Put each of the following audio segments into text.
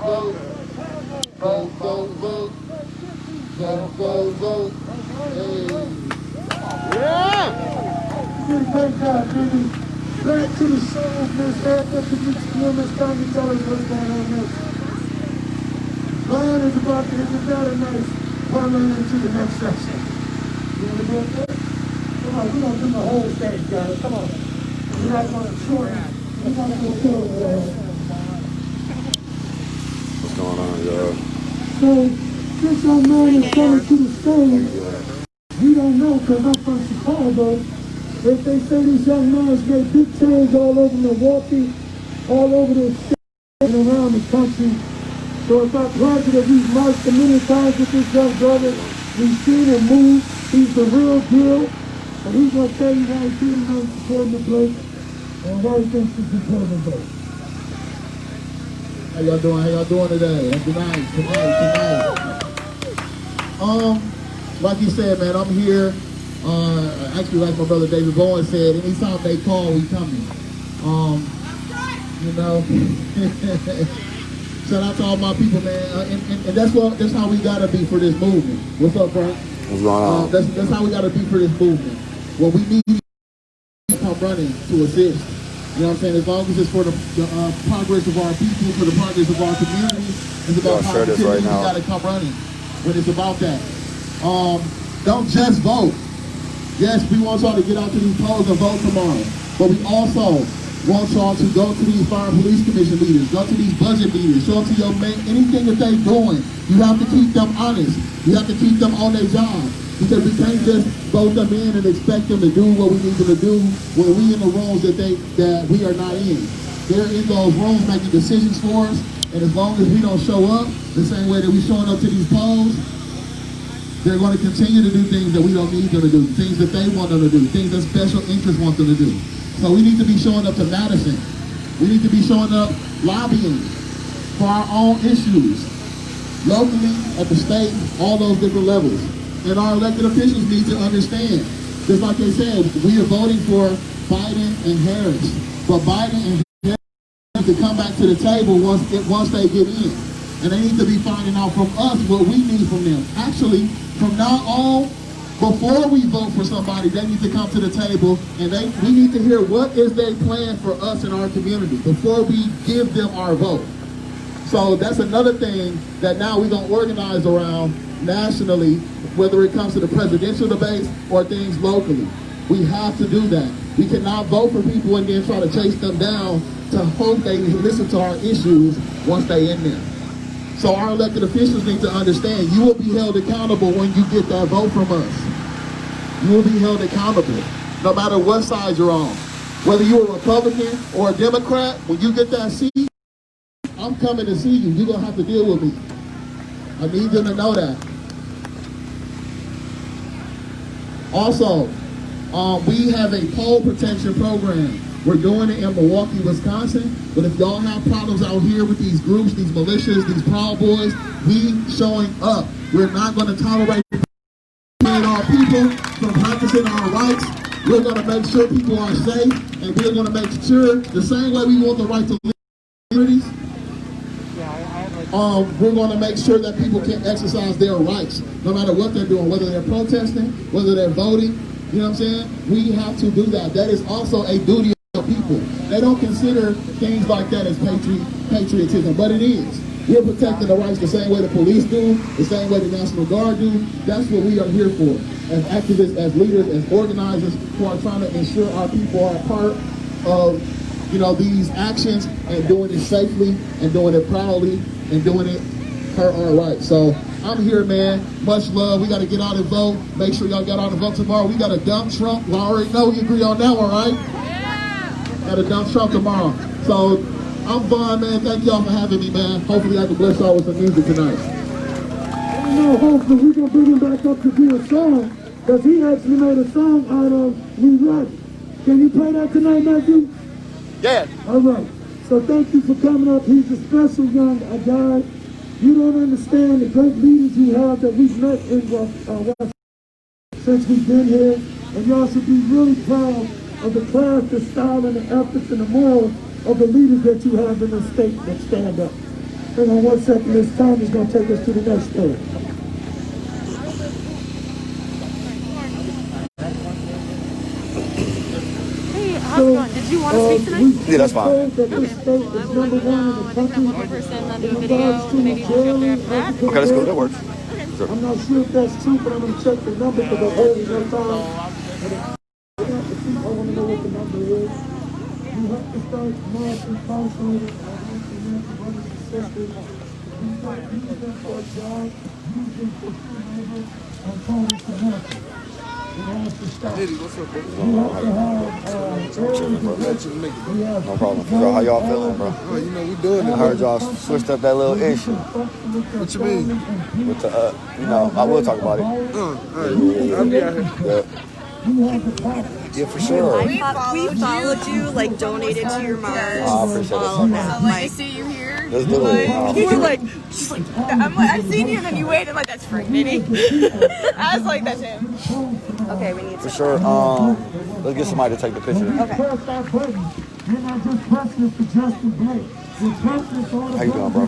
vote. Vote, vote, vote. Vote, vote, vote. Hey. Yeah! You did a great job, baby. Back to the show, Miss Erica, to Miss Tommy, tell us what's going on next. Brian is about to hit another nice parlay into the next section. You want to do it? Come on, we're going to do the whole stage, guys. Come on. We're not going to shorten. We're not going to kill it, What's going on, y'all? So, this young man is coming to the stage. We don't know because I'm from Chicago. If they say these young men get big tours all over Milwaukee, all over the state and around the country. So it's our pleasure that we've marched many times with this young brother. We've seen him move. He's the real deal. And he's going to tell you why he's doing on supporting the Blake and why he thinks it's important to vote. How y'all doing? How y'all doing today? Tonight. Like you said, man, I'm here. Actually, like my brother David Bowen said, anytime they call, we coming. You know. Shout out to all my people, man, and that's how we gotta be for this movement. What's up, Frank? What's going on? That's how we gotta be for this movement. Well, we need to come running to assist. You know what I'm saying? As long as it's for the progress of our people, for the progress of our community, it's about positivity. Right, we gotta come running when it's about that. Don't just vote. Yes, we want y'all to get out to these polls and vote tomorrow, but we also want y'all to go to these fire and police commission leaders, go to these budget leaders, show up to your man, anything that they're doing. You have to keep them honest. You have to keep them on their job. Because we can't just vote them in and expect them to do what we need them to do when we in the rooms that we are not in. They're in those rooms making decisions for us, and as long as we don't show up the same way that we showing up to these polls, they're going to continue to do things that we don't need them to do, things that they want them to do, things that special interests want them to do. So we need to be showing up to Madison. We need to be showing up lobbying for our own issues, locally, at the state, all those different levels. And our elected officials need to understand, just like they said, we are voting for Biden and Harris. But Biden and Harris need to come back to the table once they get in. And they need to be finding out from us what we need from them. Actually, from now on, before we vote for somebody, they need to come to the table and we need to hear what is their plan for us in our community before we give them our vote. So that's another thing that now we're going to organize around nationally, whether it comes to the presidential debates or things locally. We have to do that. We cannot vote for people and then try to chase them down to hope they listen to our issues once they in there. So our elected officials need to understand you will be held accountable when you get that vote from us. You will be held accountable, no matter what side you're on. Whether you're a Republican or a Democrat, when you get that seat, I'm coming to see you. You're going to have to deal with me. I need them to know that. Also, we have a poll protection program. We're doing it in Milwaukee, Wisconsin. But if y'all have problems out here with these groups, these militias, these Proud Boys, we showing up. We're not going to tolerate our people from practicing our rights. We're going to make sure people are safe, and we're going to make sure the same way we want the right to live in communities, we're going to make sure that people can exercise their rights, no matter what they're doing, whether they're protesting, whether they're voting. You know what I'm saying? We have to do that. That is also a duty of people. They don't consider things like that as patriotism, but it is. We're protecting the rights the same way the police do, the same way the National Guard do. That's what we are here for. As activists, as leaders, as organizers who are trying to ensure our people are a part of, you know, these actions and doing it safely and doing it proudly and doing it per our rights. So I'm here, man. Much love. We got to get out and vote. Make sure y'all got out and vote tomorrow. We got to dump Trump. We already know we agree on that one, right? Yeah. Got to dump Trump tomorrow. So I'm Vaughn, man. Thank y'all for having me, man. Hopefully I can bless y'all with some music tonight. I know, hopefully we're going to bring him back up to do a song, because he actually made a song out of We Ready. Can you play that tonight, Matthew? Yeah. All right. So thank you for coming up. He's a special young guy. You don't understand the great leaders you have that we've met in Washington since we've been here. And y'all should be really proud of the class, the style, and the efforts and the morals of the leaders that you have in the state that stand up. Hang on 1 second. This time is going to take us to the next story. Hey, how's it going? Did you want to speak tonight? Yeah, that's fine. That this state is number one in the country One more person on the in video, regards to maybe we'll go there after that. Okay, that's cool. That works. I'm not sure if that's true, but I'm going to check the number because I'm holding no time. I want to know what the number is. You have to start marching, constantly, brothers and sisters. You can't use them for a job, use them for free labor, and call it community. It has to stop. You have to have No problem. So how y'all feeling, bro? Oh, you know, we doing I it. heard y'all switched up that little issue. What you mean? With the, you know, I will talk about it. All right. I'll be out here. Yeah, for sure. We followed you, like donated to your march. Oh, I appreciate all of that. So, like, to see you here, Let's do it. we're like, she's like, I'm like, I've seen you, and then you waited, like, that's Frank Nitty. I was like, that's him. Okay, we need to. For sure. Let's get somebody to take the picture. You're not just pressing it for Justin Blake. How you doing, bro?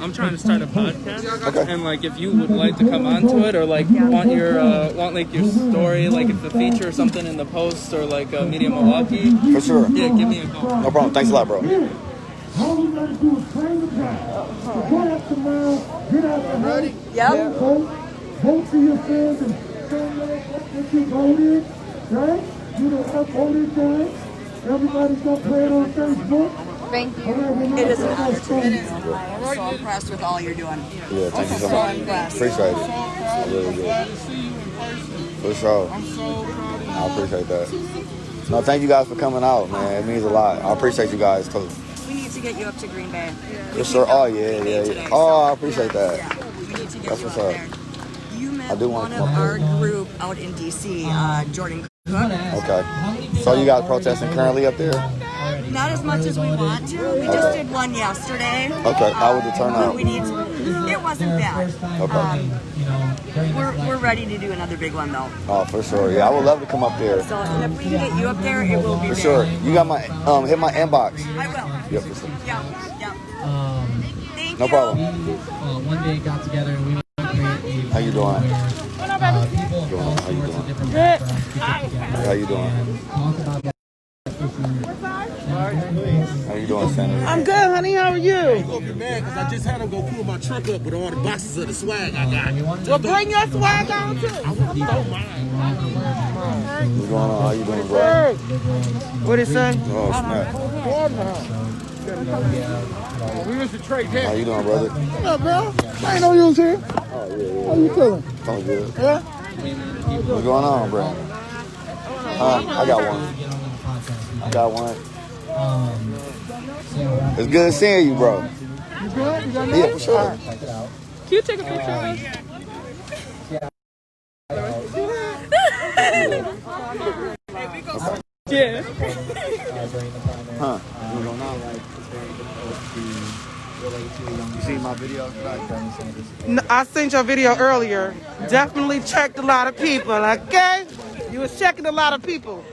I'm trying to start a podcast, Okay. and like if you would like to come onto it, or like want like your story, like if a feature or something in the post, or like Media Milwaukee. For sure. Yeah, give me a call. No problem. Thanks a lot, bro. All we gotta do is train the crowd. Get out tomorrow, get out the house. Yep. Vote for your friends and send them what you voted, right? You know, upvoted guys. Everybody's gonna play it on Facebook. Thank you. It is an honor to meet you. I am so impressed with all you're doing. Yeah, thank you so much. Appreciate it. I really do. For sure. I appreciate that. No, thank you guys for coming out, man. It means a lot. I appreciate you guys too. We need to get you up to Green Bay. For sure. Oh, yeah. Oh, I appreciate that. Yeah, we need to get That's you what's up up. there. You met I do want one to of come our group out in D.C., Jordan Cook. Okay. So you guys protesting currently up there? Not as much as we want to. We just did one yesterday. Okay. How was the turnout? We need to, it wasn't bad. Okay. We're ready to do another big one though. Oh, for sure. Yeah, I would love to come up there. So and if we can get you up there, it will be For big. sure. You got my hit my inbox. I will. Yeah, for sure. Yeah. Thank No you. problem. One day got together and we went to create a How you doing? people of all How you sorts of doing? different backgrounds How you doing? talk about that How you doing, Senator? I'm good, honey. How are you? Gonna be mad because I just had him go pull my truck up with all the boxes of the swag I got. Well, bring your swag on too. What's going on? How you doing, bro? What it say? Oh, snap. We was to trade How you doing, brother? What up, bro? I ain't know you was here. How you feeling? All good. Yeah? What's going on, bro? I got one. I got one. It's good seeing you, bro. You good? You got Yeah, for sure. Can you take a picture of us? Yeah. Huh? What's going on? You seen my video? I seen your video earlier. Definitely checked a lot of people, okay? You was checking a lot of people.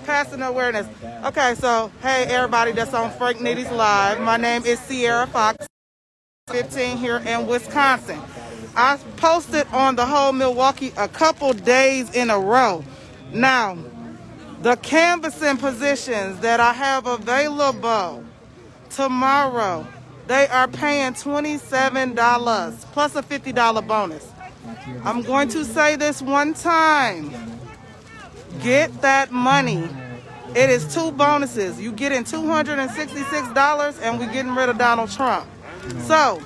Passing awareness. Okay, so, hey, everybody that's on Frank Nitty's Live. My name is Sierra Fox, 15 here in Wisconsin. I posted on the whole Milwaukee a couple days in a row. Now, the canvassing positions that I have available tomorrow, they are paying $27 plus a $50 bonus. I'm going to say this one time. Get that money. It is two bonuses. You get in $266 and we're getting rid of Donald Trump. So,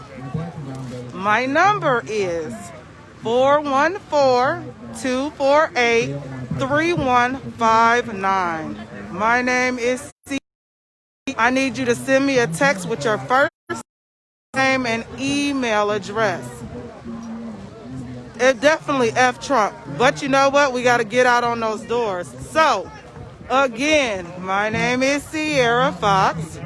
my number is 414-248-3159. My name is C. I need you to send me a text with your first name and email address. It definitely F Trump. But you know what? We got to get out on those doors. So, again, my name is Sierra Fox.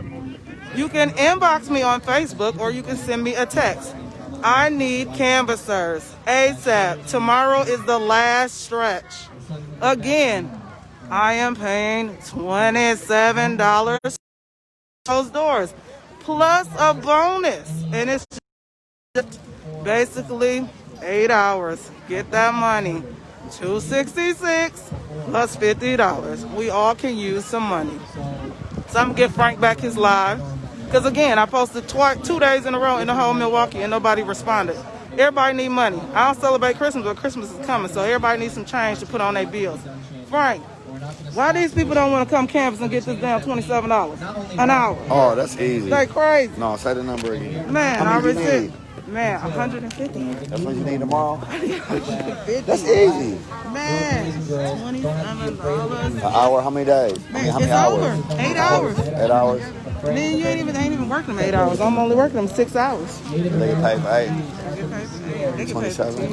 You can inbox me on Facebook or you can send me a text. I need canvassers ASAP. Tomorrow is the last stretch. Again, I am paying $27 those doors. plus a bonus. And it's just basically 8 hours. Get that money. $266 plus $50. We all can use some money. So I'm gonna get Frank back his live. Because again, I posted 2 days in a row in the whole Milwaukee and nobody responded. Everybody need money. I don't celebrate Christmas, but Christmas is coming, so everybody needs some change to put on their bills. Frank, why these people don't want to come campus and get this down $27 an hour? Oh, that's easy. They crazy. No, say the number again. Man, How I many already do you need? said, man, 150. That's what you need tomorrow? 150. That's easy. Man, $27. An hour, how many days? Man, how many it's hours? over. 8 hours. 8 hours? And then you ain't even working them 8 hours. I'm only working them 6 hours. They get paid for 8. They get paid 27.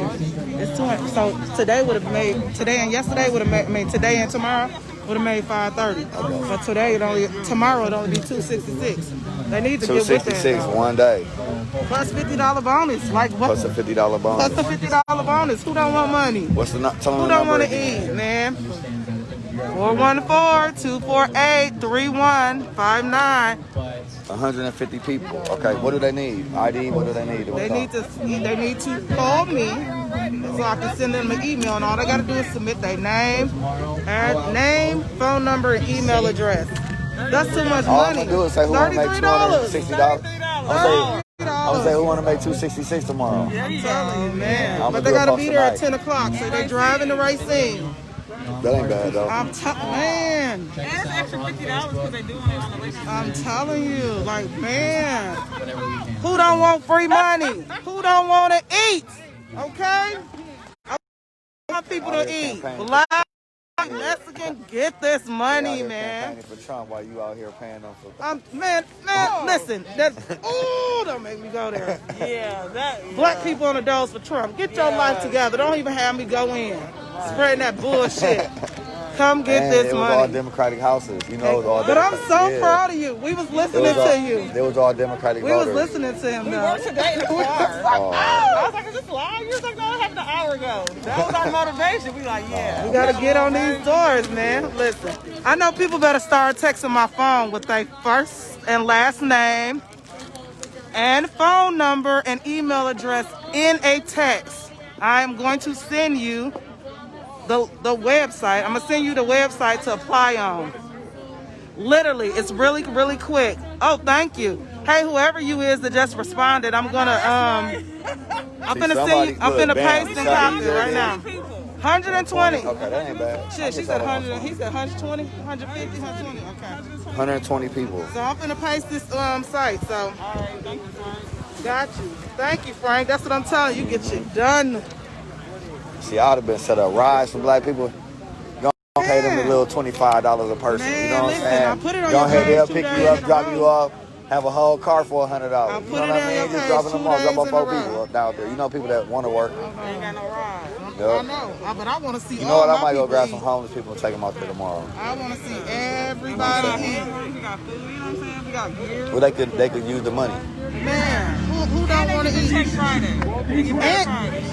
It's 20. So today would have made, today and yesterday would have made, I mean, today and tomorrow would have made 530. But today tomorrow it'd only be 266. They need to get with that. 266 one day. Plus $50 bonus. Like what? Plus a $50 bonus. Plus a $50 bonus. Who don't want money? What's the tell them Who the don't number want to again? eat, man? 414-248-3159. 150 people. Okay, what do they need? ID, what do they need? They need to call me so I can send them an email, and all they gotta do is submit their name, phone number, and email address. That's too much All money. I'm gonna do is say who wanna make $260. I'm gonna say who wanna make $266 tomorrow. I'm telling you, man. I'm But gonna they do a gotta post be there at tonight. 10 o'clock, so they driving the right scene. That ain't bad though. Man. And it's extra $50 because they're doing it on the way. I'm telling you, like, man, who don't want free money? Who don't want to eat? Okay? I want people to eat. Black, Mexican, get this money, man. For Trump while you out here paying them for. Man, listen. Don't make me go there. Yeah, Black people on the dose for Trump. Get your life together. Don't even have me go in. Spreading that bullshit. Come get And this it was money. all Democratic houses. You know, it was all But I'm Democratic. so proud of you. We was listening to you. They was all Democratic We was voters. listening to him, we though. were today in the car. I was like, is this live? You was like, no, it happened an hour ago. That was our motivation. We like, yeah. We gotta get on these doors, man. Listen, I know people better start texting my phone with their first and last name and phone number and email address in a text. I am going to send you the website. I'm gonna send you the website to apply on. Literally, it's really, really quick. Oh, thank you. Hey, whoever you is that just responded, I'm gonna I'm finna send you. I'm finna paste and copy right now. 120. Okay, that ain't bad. Shit, she said 100. He said 120, 150, 120. Okay. 120 people. So I'm finna paste this site. So. All right, thank you, Frank. Got you. Thank you, Frank. That's what I'm telling you. Get you done. See, I would have been set up rides for black people. Go pay them a little $25 a person. Man, you know what listen, I'm saying? I'll put it on Go your ahead, page they'll 2 pick days you up, in a drop row. you off, have a whole car for $100. I'll You put know it what on I your mean? Just page dropping 2 them off, drop days off in 4 a row. people out there. You know people that want to work. Ain't got no ride. I know, but I want to see You know all what? I my might go people grab eat. some homeless people and take them out there tomorrow. I want to see everybody eat. We got food, you know what I'm saying? We got gear. Well, they could use the money. Man, who don't want to Check eat? Friday. They get paid Friday.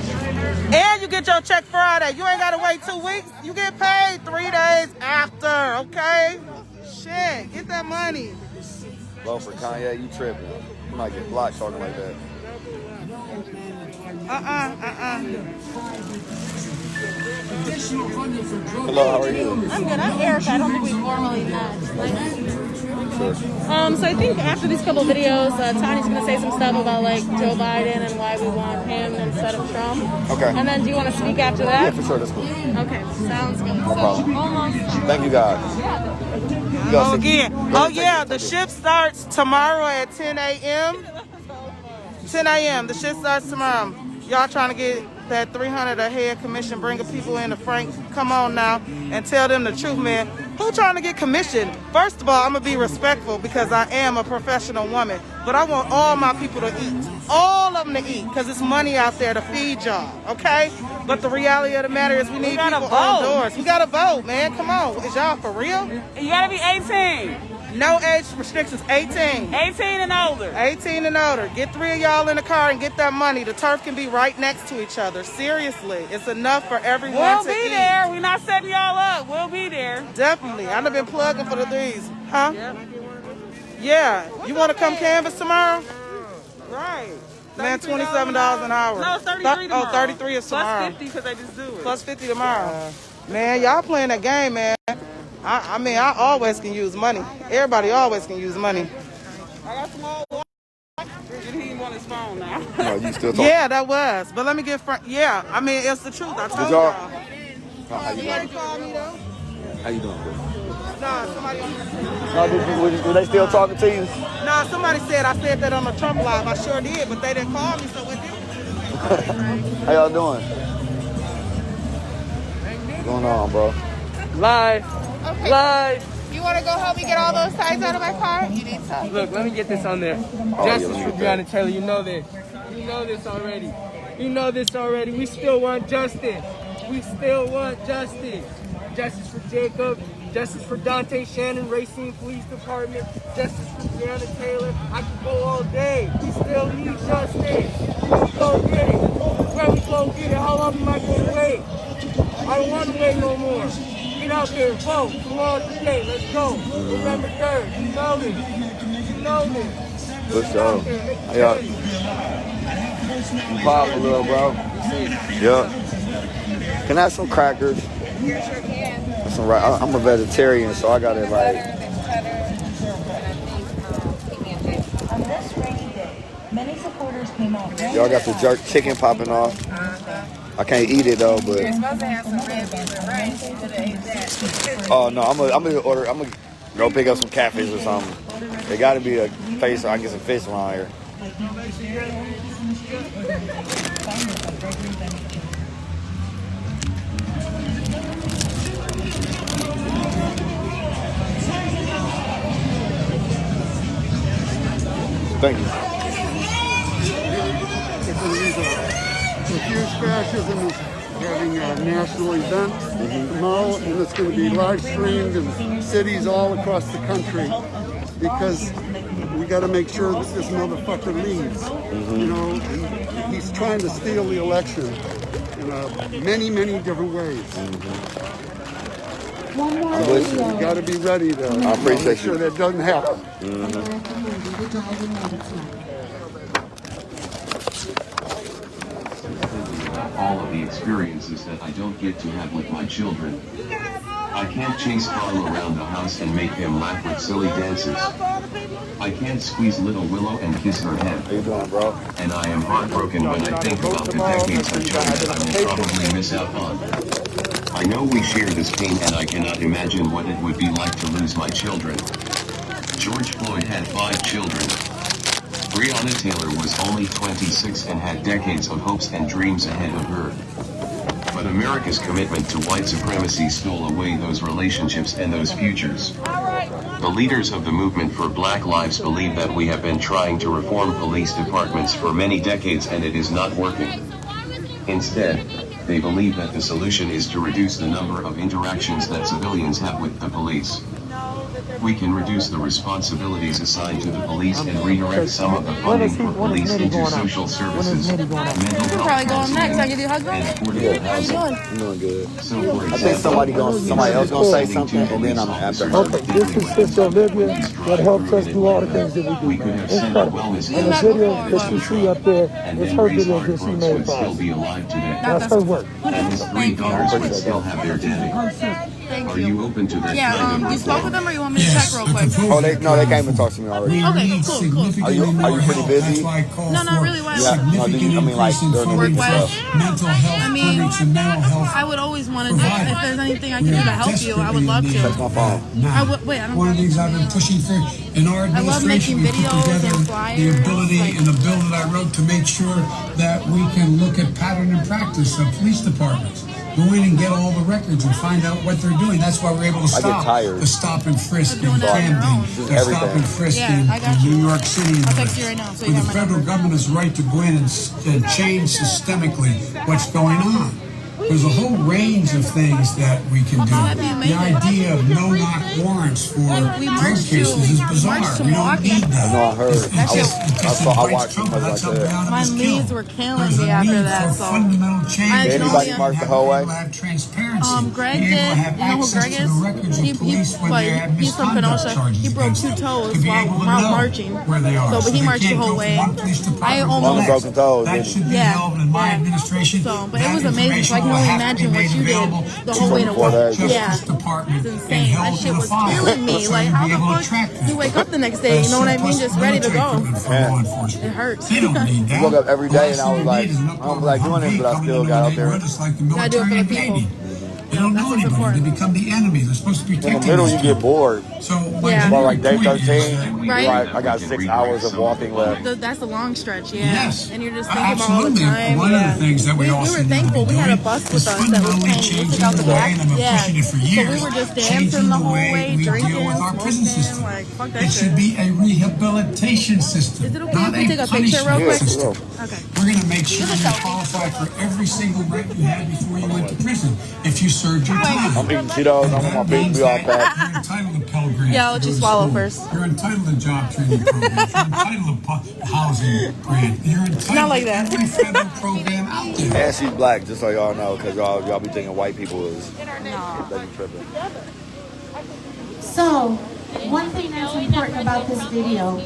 And you get your check Friday. You ain't got to wait 2 weeks. You get paid 3 days after, okay? Shit, get that money. Vote for Kanye, you tripping. You might get blocked talking like that. Hello, how are you? I'm good. I'm Erica. I don't think we formally met. So I think after these couple videos, Tanya's going to say some stuff about like Joe Biden and why we want him instead of Trump. Okay. And then do you want to speak after that? Yeah, for sure, that's cool. Okay, sounds good. No So problem. almost. Thank you, guys. Oh, again. Oh, yeah, the shift starts tomorrow at 10 a.m. 10 a.m. The shift starts tomorrow. Y'all trying to get that $300 a head commission, bringing people in to Frank. Come on now and tell them the truth, man. Who trying to get commission? First of all, I'm going to be respectful because I am a professional woman, but I want all my people to eat. All of them to eat because it's money out there to feed y'all, okay? But the reality of the matter is we need people on doors. We got to vote, man. Come on. Is y'all for real? You gotta be 18. No age restrictions, 18. 18 and older. 18 and older. Get 3 of y'all in the car and get that money. The turf can be right next to each other. Seriously, it's enough for everyone We'll to be eat. there. We're not setting y'all up. We'll be there. Definitely. I've been plugging for the threes. Huh? Yeah. You want to come canvas tomorrow? Right. Man, $27 an hour. No, it's 33 tomorrow. Oh, 33 is tomorrow. Plus 50 because they just do it. Plus 50 tomorrow. Man, y'all playing that game, man. I mean, I always can use money. Everybody always can use money. I got some old water. He didn't want his phone now. No, you still talking? Yeah, that was. But let me get yeah. I mean, it's the truth. I told y'all. How you doing? Call me though. How you doing, bro? Nah, somebody on No, were they still talking to you? Nah, somebody said I said that on the Trump live. I sure did, but they didn't call me, so what did? How y'all doing? What's going on, bro? Live. Okay. Live. You want to go help me get all those tags out of my car? You need some. Look, let me get this on there. Justice for Breonna Taylor. You know this. You know this already. You know this already. We still want justice. We still want justice. Justice for Jacob. Justice for Dante Shannon, Racine Police Department. Justice for Breonna Taylor. I could go all day. We still need justice. Let's go get it. Where we go get it? How long am I going to wait? I don't want to wait no more. Get out there and vote. Tomorrow today. Let's go. November 3rd. You know this. You know this. What's up? How you powerful, little bro? Yeah. Can I have some crackers? You sure can. I'm a vegetarian, so I got it like. On this rainy day, many supporters came out. Y'all got the jerk chicken popping off. I can't eat it though, but. You're supposed to have some red beans and rice. You could have ate that. Oh no, I'm gonna go pick up some catfish or something. There gotta be a place where I can get some fish around here. Thank you. Refuse Fascism is having a national event tomorrow, and it's going to be live streamed in cities all across the country because we got to make sure that this motherfucker leaves. You know, and he's trying to steal the election in many, many different ways. You got to be ready to make sure that doesn't happen. All of the experiences that I don't get to have with my children. I can't chase Carl around the house and make him laugh with silly dances. I can't squeeze little Willow and kiss her head. How you doing, bro? And I am heartbroken when I think about the decades of joy that I will probably miss out on. I know we share this pain and I cannot imagine what it would be like to lose my children. George Floyd had 5 children. Breonna Taylor was only 26 and had decades of hopes and dreams ahead of her. But America's commitment to white supremacy stole away those relationships and those futures. The leaders of the movement for Black Lives believe that we have been trying to reform police departments for many decades and it is not working. Instead, they believe that the solution is to reduce the number of interactions that civilians have with the police. We can reduce the responsibilities assigned to the police and redirect some of the funding for police into social services, mental health Probably going next. I give you a hug, and affordable housing. I'm doing good. So, for I think somebody else gonna say something, and then I'm after her. Okay, this is Sister Olivia that helps us do all the things that we do, man. It's incredible. And the video that you see up there is her video that she made for us. That's her work. And his 3 daughters would still have their daddy. Are you open to that kind of you spoke with them or you want me to check real quick? Oh, they came and talked to me already. Okay, cool. Are you pretty busy? No, not really. Why? Yeah, no, do you, I mean, like during the week and stuff. Mental health clinics and mental health. I would always want to do it. If there's anything I can do to help you, I would love to. That's my phone. I don't One of the things I've been pushing for in our administration, we put together the ability and the bill that I wrote to make sure that we can look at pattern and practice of police departments. Go in and get all the records and find out what they're doing. That's why we're able to stop the stop and frisk in Camden, the stop and frisk in New York City. I'll text you right now. So you the have my federal government has the right to go in and change systemically what's going on. There's a whole range of things that we can do. The idea of no-knock warrants for drug cases is bizarre. We don't need that. I know, I heard. I watched it. My knees were killing me after that. So fundamental change. Anybody mark the whole way? Transparency. transparency. Greg Being able did. to have You know who access Greg to is? the records of police when they have He's from misconduct Kenosha. charges He broke against 2 them, toes to be while able to know marching. where they are. So, but he they marched the can't whole go way. from one police department I to the almost next. broken toes, That didn't he? should be held in my administration. So, but it That was amazing. So I can information will only have to imagine be what made you did available the whole way to before work. that. Justice Department It's and insane. That held shit in a was file. killing me. So Like, you'll how be the able to fuck track that. you wake up the next day, you know what I mean, Surplus just ready to military go. equipment for law enforcement. It hurts. They don't need that. I woke up every day and I Last was thing like, they need is an I don't upper like doing this, Humvee but I coming still into got a out there. neighborhood. It's like the Gotta do it for military the people. invading. They don't know anybody. They become the enemy. They're supposed to be In the protecting middle, us. you get bored. So, Yeah. About like day point is 13, that you're like, I got 6 hours of walking left. That's the long stretch, yeah. Yes. And you're just thinking about all the Absolutely. time. One yeah. of the things that we also were need to thankful. be We had a doing bus is with us that was fundamentally playing music changing out the the way, back. and I've been pushing it for years, So we were just dancing changing the the whole way way, we drinking, deal with our prison smoking, system. like, fuck that It should shit. be a rehabilitation system, Is it okay not if we take a a picture real punishment quick? system. Okay. We're going to make sure you qualify for every single right you had before you went to prison if you served your time. I'm eating Cheetos, I want my big be all packed. You're entitled to Pell Grants. Yeah, I'll let you swallow first. You're entitled to job training programs. You're entitled to housing grant. You're entitled Not like that. to every federal program out there. And she's black, just so y'all know, because y'all be thinking white people is they be tripping. So, one thing that's important about this video, we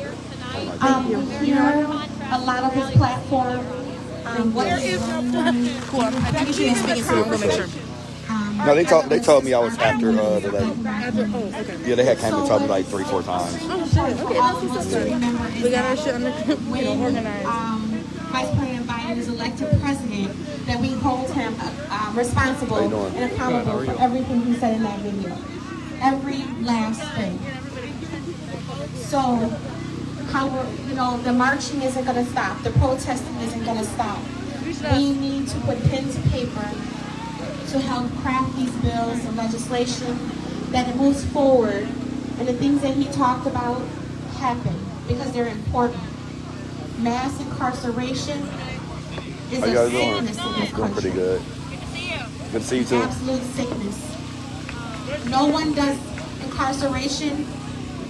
hear a lot of his platform. What is Cool. I think you should be speaking soon. I'm gonna make sure. No, they told me I was after the lady. Okay. Yeah, they had came and told me like 3-4 times. Oh shit. Okay, that's what's up. We got our shit under, organized. Vice President Biden is elected president, that we hold him responsible and accountable for everything he said in that video. Every last thing. So, how we're, the marching isn't going to stop. The protesting isn't going to stop. We need to put pen to paper to help craft these bills and legislation that it moves forward, and the things that he talked about happen because they're important. Mass incarceration is How you guys a doing? sickness in this Doing country. pretty good. Good to see you too. Absolute sickness. No one does incarceration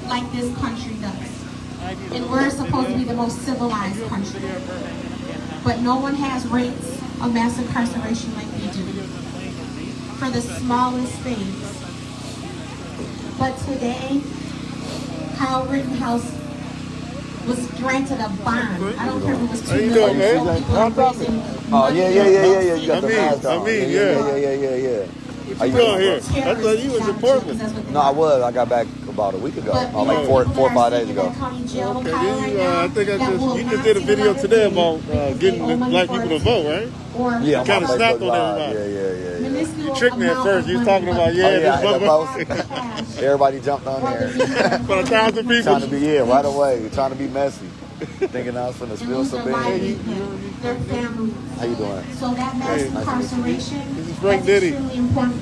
like this country does. And we're supposed to be the most civilized country. But no one has rates of mass incarceration like we do. For the smallest things. But today, Kyle Rittenhouse was granted a bond. I don't care if it was $2 million. Oh yeah. You got the mask on. Yeah. What you doing here? I thought you was in Portland. No, I was. I got back about a week ago. Like 4 or 5 days ago. Okay, I think you just did a video today about getting black people to vote, right? Yeah, you kind of snapped on everybody. Yeah. You tricked me at first. You was talking about Everybody jumped on there. For 1,000 people. Trying to be right away. Trying to be messy. Thinking I was finna spill some beans. Their families. How you doing? So that mass incarceration This is Frank Diddy. extremely important.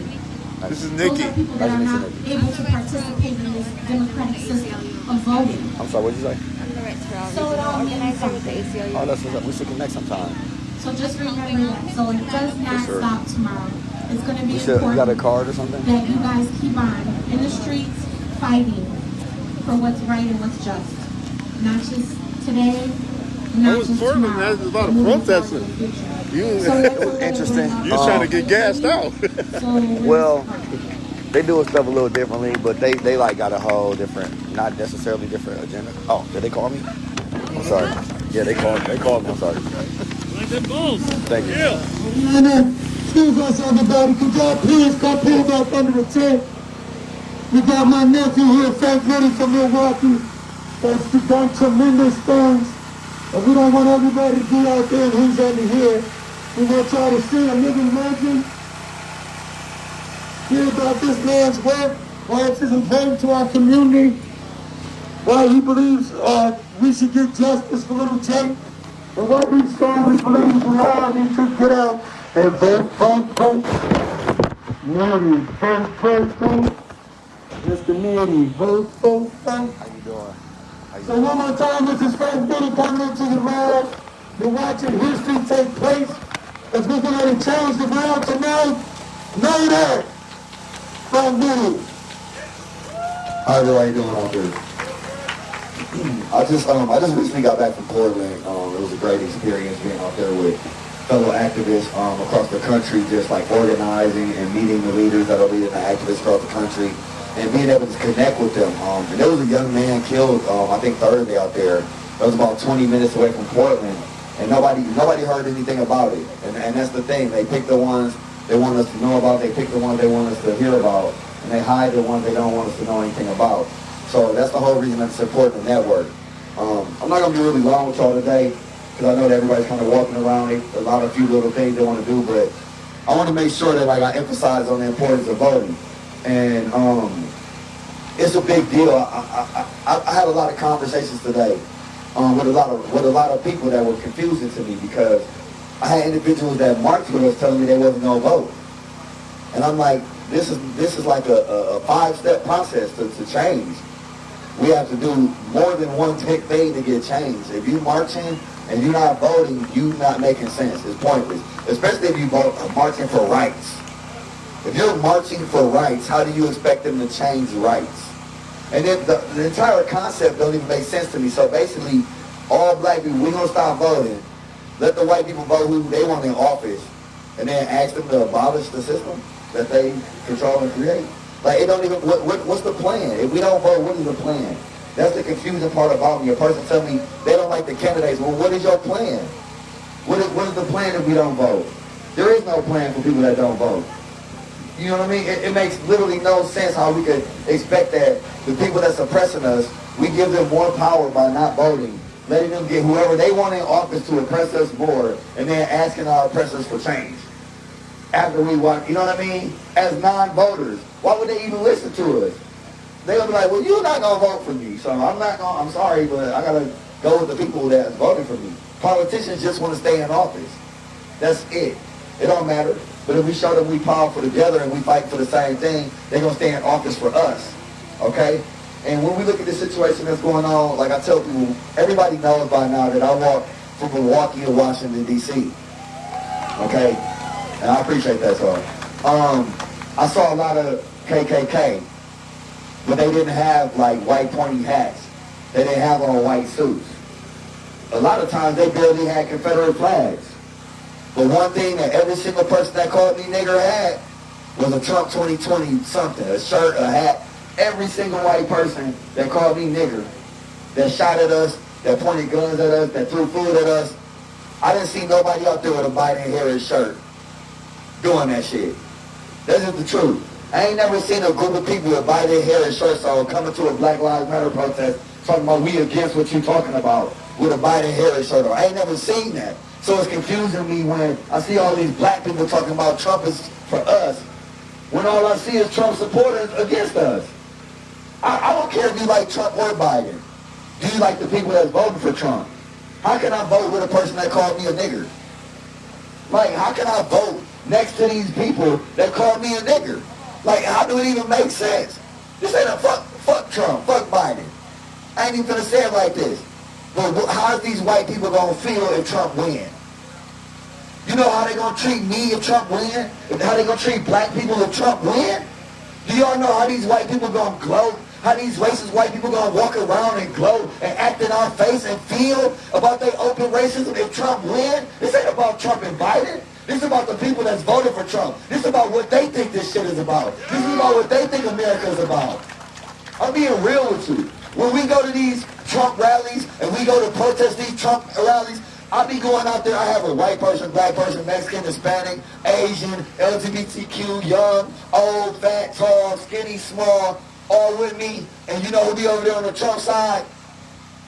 This is Those Nikki. are people that are not able to participate in this democratic system of voting. I'm sorry, what'd you say? So it all means something. Oh, that's what's up. We should connect sometime. So just remember that. So it does not stop tomorrow. It's going to be You important got a card or something? that you guys keep on in the streets fighting for what's right and what's just. Not just today, not just tomorrow. There's a lot of protesting. It was interesting. You was trying to get gassed out. Well, they do stuff a little differently, but they like got a whole different, not necessarily different agenda. Oh, did they call me? I'm sorry. Yeah, they called me. I'm sorry. Thank you. Excuse us, everybody. Could y'all please come pull back under the tent? We got my nephew here, Frank Diddy from Milwaukee, that's done tremendous things. And we don't want everybody to be out there and who's under here. We want y'all to see a living legend. Hear about this man's work, why it's important to our community, why he believes we should get justice for little Jake, and what we strongly believe we all need to get out and vote. Nearly, vote. Mr. Nearly, vote. How you doing? So one more time, this is Frank Diddy coming into the world. You're watching history take place. As we're going to change the world tonight, know that. Frank Diddy. Hi, how you doing out there? I just recently got back from Portland. It was a great experience being out there with fellow activists across the country, just like organizing and meeting the leaders that are leading the activists across the country, and being able to connect with them. And there was a young man killed, I think Thursday out there. That was about 20 minutes away from Portland, and nobody heard anything about it. And that's the thing. They pick the ones they want us to know about. They pick the ones they want us to hear about, and they hide the ones they don't want us to know anything about. So that's the whole reason that it's important to network. I'm not going to be really long with y'all today, because I know that everybody's kind of walking around a few little things they want to do, but I want to make sure that like I emphasize on the importance of voting. And it's a big deal. I had a lot of conversations today with a lot of people that were confusing to me, because I had individuals that marched with us telling me they wasn't going to vote. And I'm like, this is like a 5-step process to change. We have to do more than one big thing to get change. If you marching and you're not voting, you're not making sense. It's pointless. Especially if you marching for rights. If you're marching for rights, how do you expect them to change rights? And then the entire concept don't even make sense to me. So basically, all black people, we're going to stop voting. Let the white people vote who they want in office, and then ask them to abolish the system that they control and create. Like, it don't even, what's the plan? If we don't vote, what is the plan? That's the confusing part about me. A person tell me they don't like the candidates. Well, what is your plan? What is the plan if we don't vote? There is no plan for people that don't vote. You know what I mean? It makes literally no sense how we could expect that the people that's oppressing us, we give them more power by not voting, letting them get whoever they want in office to oppress us more, and then asking our oppressors for change. After we want, you know what I mean? As non-voters, why would they even listen to us? They'll be like, well, you're not going to vote for me, so I'm sorry, but I got to go with the people that's voting for me. Politicians just want to stay in office. That's it. It don't matter. But if we show them we powerful together and we fight for the same thing, they're going to stay in office for us. Okay? And when we look at the situation that's going on, like I tell people, everybody knows by now that I walk from Milwaukee to Washington, D.C. Okay? And I appreciate that, so. I saw a lot of KKK, but they didn't have, like, white pointy hats. They didn't have on white suits. A lot of times they barely had Confederate flags. But one thing that every single person that called me nigger had was a Trump 2020 something, a shirt, a hat. Every single white person that called me nigger, that shot at us, that pointed guns at us, that threw food at us, I didn't see nobody out there with a Biden-Harris shirt doing that shit. That's just the truth. I ain't never seen a group of people with Biden-Harris shirts on coming to a Black Lives Matter protest talking about we against what you talking about with a Biden-Harris shirt on. I ain't never seen that. So it's confusing me when I see all these black people talking about Trump is for us, when all I see is Trump supporters against us. I don't care if you like Trump or Biden. Do you like the people that's voting for Trump? How can I vote with a person that called me a nigger? Like, how can I vote next to these people that called me a nigger? Like, how do it even make sense? This ain't a fuck Trump, fuck Biden. I ain't even gonna say it like this. But how's these white people gonna feel if Trump win? You know how they gonna treat me if Trump win? How they gonna treat black people if Trump win? Do y'all know how these white people gonna gloat? How these racist white people gonna walk around and gloat and act in our face and feel about their open racism if Trump win? This ain't about Trump and Biden. This is about the people that's voted for Trump. This is about what they think this shit is about. This is about what they think America is about. I'm being real with you. When we go to these Trump rallies and we go to protest these Trump rallies, I be going out there, I have a white person, black person, Mexican, Hispanic, Asian, LGBTQ, young, old, fat, tall, skinny, small, all with me. And you know who be over there on the Trump side?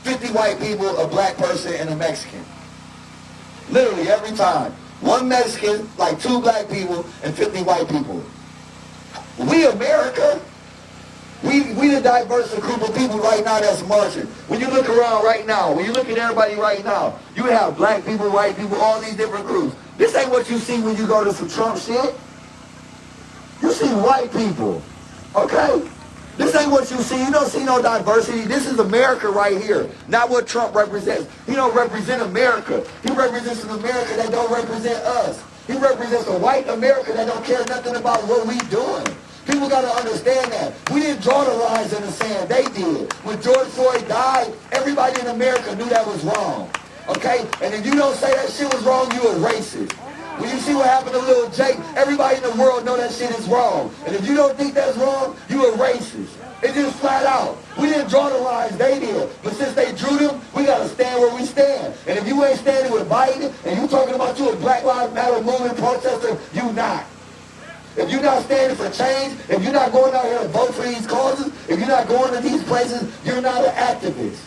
50 white people, a black person, and a Mexican. Literally every time. One Mexican, like 2 black people, and 50 white people. We America. We the diverse group of people right now that's marching. When you look around right now, when you look at everybody right now, you have black people, white people, all these different groups. This ain't what you see when you go to some Trump shit. You see white people, okay? This ain't what you see. You don't see no diversity. This is America right here, not what Trump represents. He don't represent America. He represents an America that don't represent us. He represents a white America that don't care nothing about what we doing. People got to understand that. We didn't draw the lines in the sand. They did. When George Floyd died, everybody in America knew that was wrong. Okay? And if you don't say that shit was wrong, you a racist. When you see what happened to Lil Jake, everybody in the world know that shit is wrong. And if you don't think that's wrong, you a racist. It's just flat out. We didn't draw the lines, they did. But since they drew them, we gotta stand where we stand. And if you ain't standing with Biden, and you talking about you a Black Lives Matter movement protester, you not. If you're not standing for change, if you're not going out here to vote for these causes, if you're not going to these places, you're not an activist.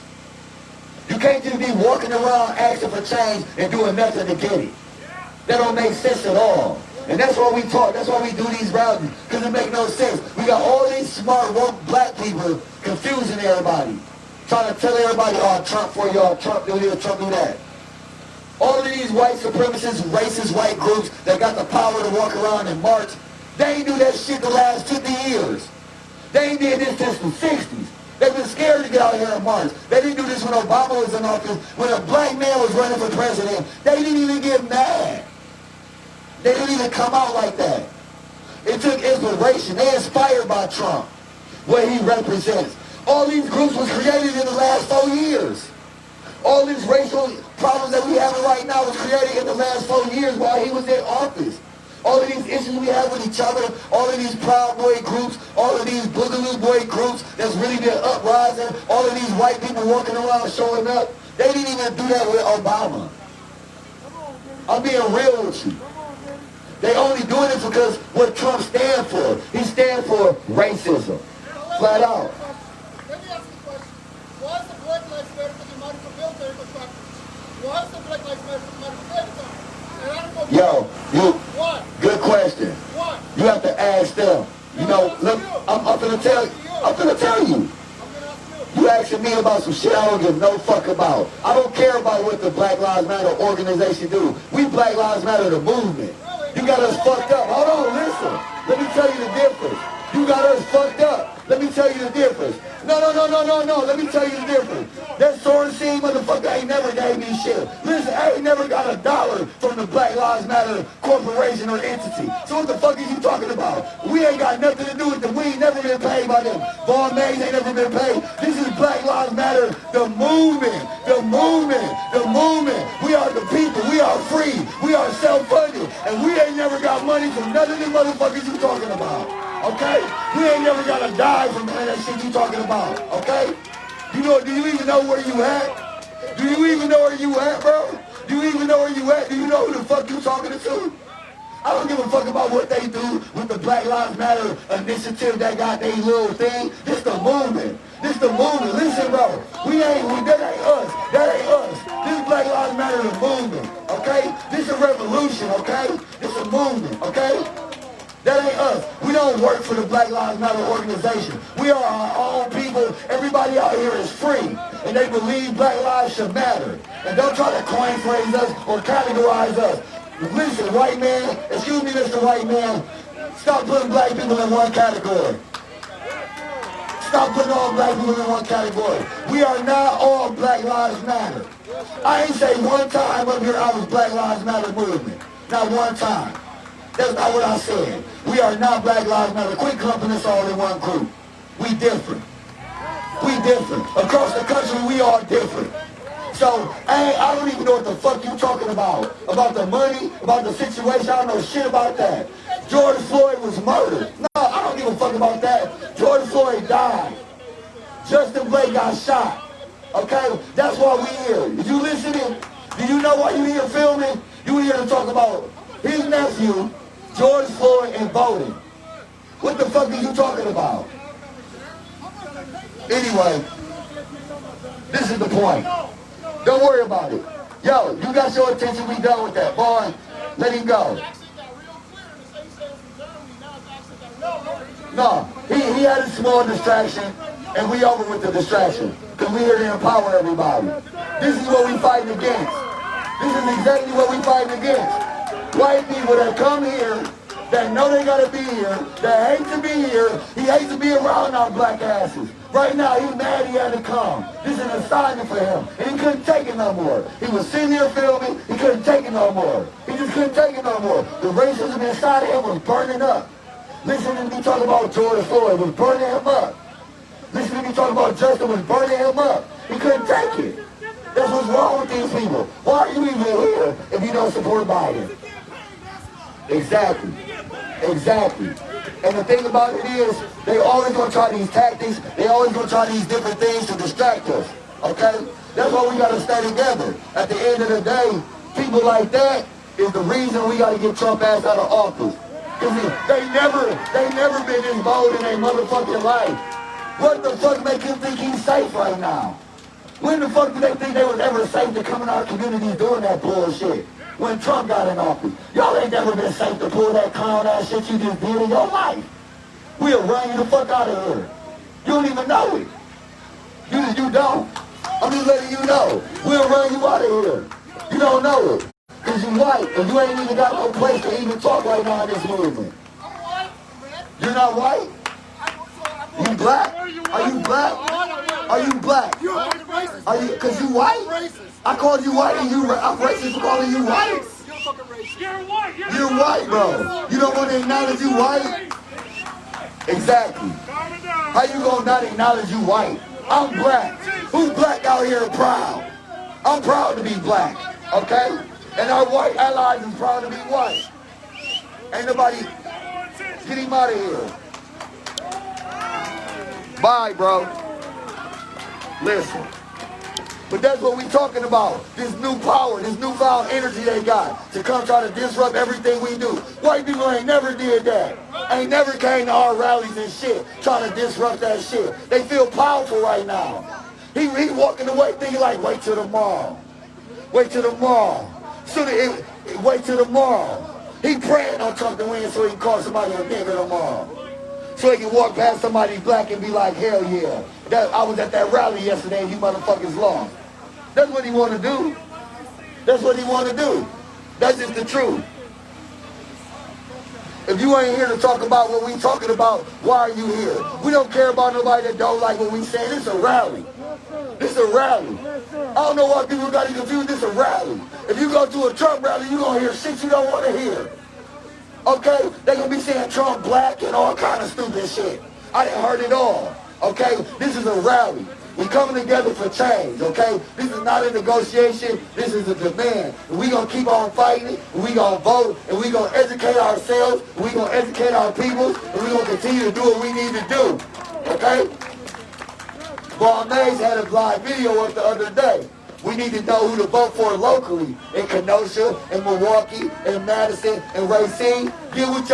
You can't just be walking around asking for change and doing nothing to get it. That don't make sense at all. And that's why we talk, that's why we do these rallies, because it make no sense. We got all these smart, woke black people confusing everybody. Trying to tell everybody, oh, Trump for y'all, Trump do this, Trump do that. All of these white supremacist, racist white groups that got the power to walk around and march, they ain't do that shit the last 50 years. They ain't did this since the 60s. They've been scared to get out here and march. They didn't do this when Obama was in office. When a black man was running for president, they didn't even get mad. They didn't even come out like that. It took inspiration. They inspired by Trump, what he represents. All these groups was created in the last 4 years. All these racial problems that we have right now was created in the last 4 years while he was in office. All of these issues we have with each other, all of these Proud Boy groups, all of these Boogaloo Boy groups that's really been uprising, all of these white people walking around showing up, they didn't even do that with Obama. I'm being real with you. They only doing it because what Trump stands for. He stands for racism. Flat out. Let me ask you a question. Was the Black Lives Matter taking money from military contractors? Was the Black Lives Matter taking money from military? Yo, good question. What? You have to ask them. You know, look, I'm finna tell you. You asking me about some shit I don't give no fuck about. I don't care about what the Black Lives Matter organization do. We Black Lives Matter the movement. You got us fucked up. Hold on, listen. Let me tell you the difference. You got us fucked up. Let me tell you the difference. No. Let me tell you the difference. That Sorensen motherfucker ain't never gave me shit. Listen, I ain't never got $1 from the Black Lives Matter corporation or entity. So what the fuck is you talking about? We ain't got nothing to do with them. We ain't never been paid by them. Vaughn Mays ain't never been paid. This is Black Lives Matter, the movement. The movement. The movement. We are the people. We are free. We are self-funded. And we ain't never got money from none of them motherfuckers you talking about. Okay? We ain't never got to die from none of that shit you talking about. Okay? You know, do you even know where you at? Do you even know where you at, bro? Do you even know where you at? Do you know who the fuck you talking to? I don't give a fuck about what they do with the Black Lives Matter initiative that got their little thing. This the movement. This the movement. Listen, bro. That ain't us. That ain't us. This Black Lives Matter the movement, okay? This a revolution, okay? This a movement, okay? That ain't us. We don't work for the Black Lives Matter organization. We are our own people. Everybody out here is free. And they believe black lives should matter. And don't try to coin phrase us or categorize us. Listen, white man, excuse me, Mr. White Man, stop putting black people in one category. Stop putting all black people in one category. We are not all Black Lives Matter. I ain't say one time up here I was Black Lives Matter movement. Not one time. That's not what I said. We are not Black Lives Matter. Quit clumping us all in one group. We different. We different. Across the country, we are different. So, I don't even know what the fuck you talking about. About the money, about the situation. I don't know shit about that. George Floyd was murdered. No, I don't give a fuck about that. George Floyd died. Justin Blake got shot. Okay? That's why we here. Is you listening? Do you know why you here filming? You here to talk about his nephew, George Floyd, and voting. What the fuck are you talking about? Anyway, this is the point. Don't worry about it. Yo, you got your attention, we done with that. Boy, let him go. No, he had a small distraction, and we over with the distraction. Because we here to empower everybody. This is what we fighting against. This is exactly what we fighting against. White people that come here, that know they gotta be here, that hate to be here. He hates to be around our black asses. Right now, he's mad he had to come. This is an assignment for him. And he couldn't take it no more. He was sitting here filming, he couldn't take it no more. He just couldn't take it no more. The racism inside of him was burning up. Listening to me talk about George Floyd was burning him up. Listening to me talk about Justin was burning him up. He couldn't take it. That's what's wrong with these people. Why are you even here if you don't support Biden? Exactly. Exactly. And the thing about it is, they always gonna try these tactics, they always gonna try these different things to distract us. Okay? That's why we gotta stay together. At the end of the day, people like that is the reason we gotta get Trump ass out of office. Cause they never been this bold in their motherfucking life. What the fuck make him think he's safe right now? When the fuck did they think they was ever safe to come in our communities doing that bullshit? When Trump got in office. Y'all ain't never been safe to pull that clown ass shit you just did in your life. We'll run you the fuck out of here. You don't even know it. You don't. I'm just letting you know. We'll run you out of here. You don't know it. Because you white and you ain't even got no place to even talk right now in this movement. You're not white? You black? Are you black? Are you black? Are you, cause you white? I called you white and I'm racist for calling you white. You're white, bro. You don't want to acknowledge you white? Exactly. How you gonna not acknowledge you white? I'm black. Who's black out here proud? I'm proud to be black, okay? And our white allies is proud to be white. Ain't nobody, get him out of here. Bye, bro. Listen. But that's what we talking about. This new power, this newfound energy they got to come try to disrupt everything we do. White people ain't never did that. Ain't never came to our rallies and shit trying to disrupt that shit. They feel powerful right now. He walking away thinking like, wait till tomorrow. Wait till tomorrow. Wait till tomorrow. He praying on Trump to win so he can call somebody a nigger tomorrow. So he can walk past somebody black and be like, hell yeah. I was at that rally yesterday and you motherfuckers lost. That's what he want to do. That's what he want to do. That's just the truth. If you ain't here to talk about what we talking about, why are you here? We don't care about nobody that don't like what we say. This is a rally. This is a rally. I don't know why people got you confused. This is a rally. If you go to a Trump rally, you're going to hear shit you don't want to hear. Okay? They're going to be saying Trump black and all kind of stupid shit. I done heard it all. Okay? This is a rally. We're coming together for change, okay? This is not a negotiation. This is a demand. And we're going to keep on fighting, and we're going to vote, and we're going to educate ourselves, and we're going to educate our people, and we're going to continue to do what we need to do, okay? Bob Mays had a live video up the other day. We need to know who to vote for locally in Kenosha, in Milwaukee, in Madison, in Racine. Get with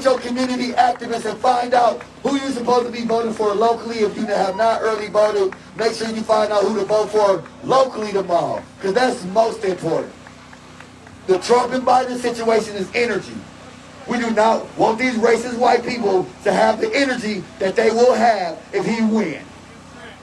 your community activists and find out who you're supposed to be voting for locally. If you have not early voted, make sure you find out who to vote for locally tomorrow, because that's most important. The Trump and Biden situation is energy. We do not want these racist white people to have the energy that they will have if he wins.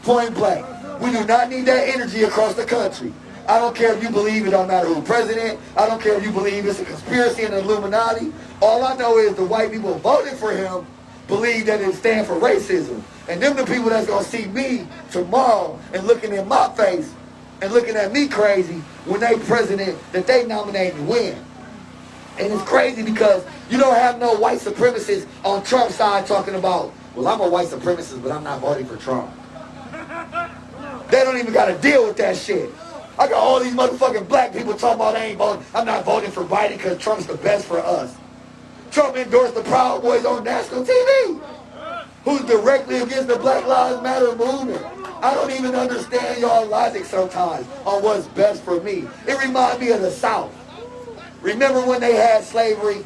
Point blank. We do not need that energy across the country. I don't care if you believe it don't matter who's president. I don't care if you believe it's a conspiracy and Illuminati. All I know is the white people voting for him believe that it stands for racism. And them the people that's going to see me tomorrow and looking in my face and looking at me crazy when they president that they nominate and win. And it's crazy because you don't have no white supremacists on Trump's side talking about, well, I'm a white supremacist, but I'm not voting for Trump. They don't even got to deal with that shit. I got all these motherfucking black people talking about they ain't voting. I'm not voting for Biden because Trump's the best for us. Trump endorsed the Proud Boys on national TV, who's directly against the Black Lives Matter movement. I don't even understand y'all logic sometimes on what's best for me. It reminds me of the South. Remember when they had slavery?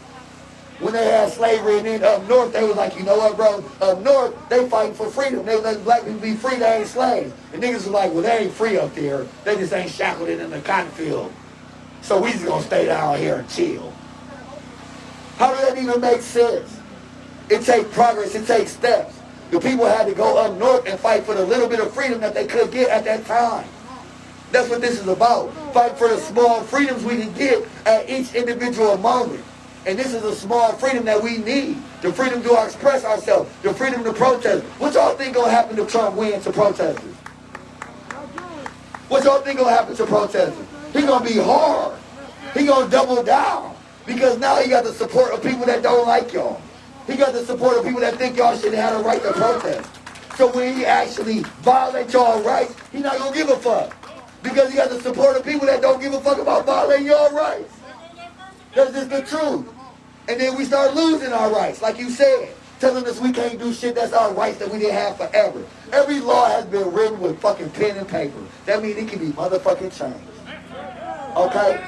When they had slavery, and then up north, they was like, you know what, bro? Up north, they fighting for freedom. They let black people be free, they ain't slaves. And niggas was like, well, they ain't free up there. They just ain't shackled in the cotton field. So we just gonna stay down here and chill. How does that even make sense? It takes progress, it takes steps. The people had to go up north and fight for the little bit of freedom that they could get at that time. That's what this is about. Fight for the small freedoms we can get at each individual moment. And this is a small freedom that we need. The freedom to express ourselves. The freedom to protest. What y'all think gonna happen if Trump wins to protesters? What y'all think gonna happen to protesters? He gonna be hard. He gonna double down. Because now he got the support of people that don't like y'all. He got the support of people that think y'all shouldn't have a right to protest. So when he actually violates y'all rights, he's not gonna give a fuck. Because you got to support the people that don't give a fuck about violating your rights. That's just the truth. And then we start losing our rights, like you said. Telling us we can't do shit that's our rights that we didn't have forever. Every law has been written with fucking pen and paper. That means it can be motherfucking changed. Okay?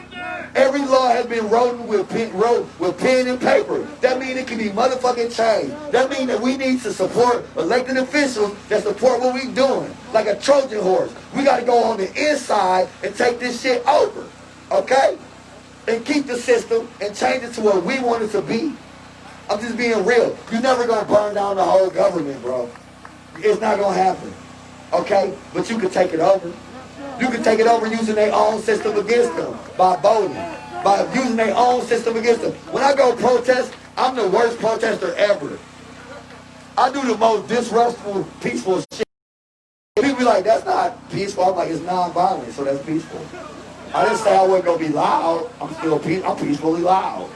Every law has been written with pen and paper. That means it can be motherfucking changed. That means that we need to support elected officials that support what we doing. Like a Trojan horse. We got to go on the inside and take this shit over. Okay? And keep the system and change it to what we want it to be. I'm just being real. You're never going to burn down the whole government, bro. It's not going to happen. Okay? But you can take it over. You can take it over using their own system against them by voting. By using their own system against them. When I go protest, I'm the worst protester ever. I do the most disrespectful, peaceful shit. People be like, that's not peaceful. I'm like, it's non-violent, so that's peaceful. I didn't say I wasn't going to be loud. I'm peacefully loud.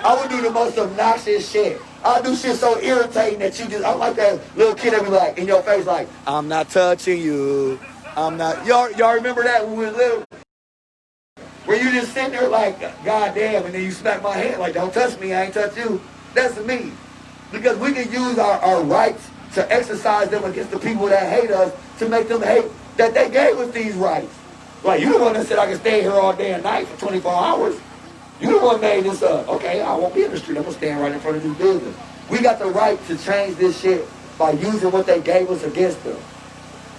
I would do the most obnoxious shit. I do shit so irritating that you just, I'm like that little kid that be like, in your face like, I'm not touching you. I'm not, y'all remember that when we were little? Where you just sitting there like, God damn, and then you smack my hand like, don't touch me, I ain't touch you. That's me. Because we can use our rights to exercise them against the people that hate us to make them hate that they gave us these rights. Like, you the one that said I can stay here all day and night for 24 hours. You the one made this up. Okay, I won't be in the street. I'm going to stand right in front of this building. We got the right to change this shit by using what they gave us against them.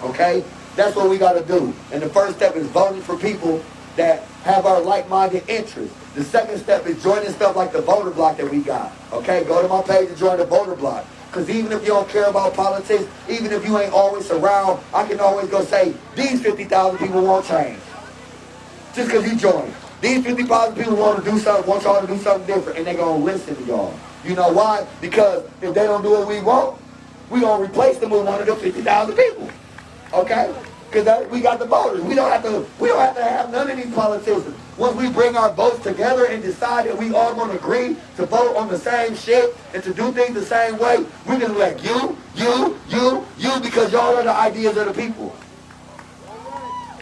Okay? That's what we got to do. And the first step is voting for people that have our like-minded interests. The second step is joining stuff like the voter block that we got. Okay? Go to my page and join the voter block. Because even if you don't care about politics, even if you ain't always around, I can always go say, these 50,000 people won't change. Just because you join. These 50,000 people want to do something, want y'all to do something different, and they're going to listen to y'all. You know why? Because if they don't do what we want, we're going to replace them with one of the 50,000 people. Okay? Because we got the voters. We don't have to have none of these politicians. Once we bring our votes together and decide that we all going to agree to vote on the same shit and to do things the same way, we can elect you, because y'all are the ideas of the people.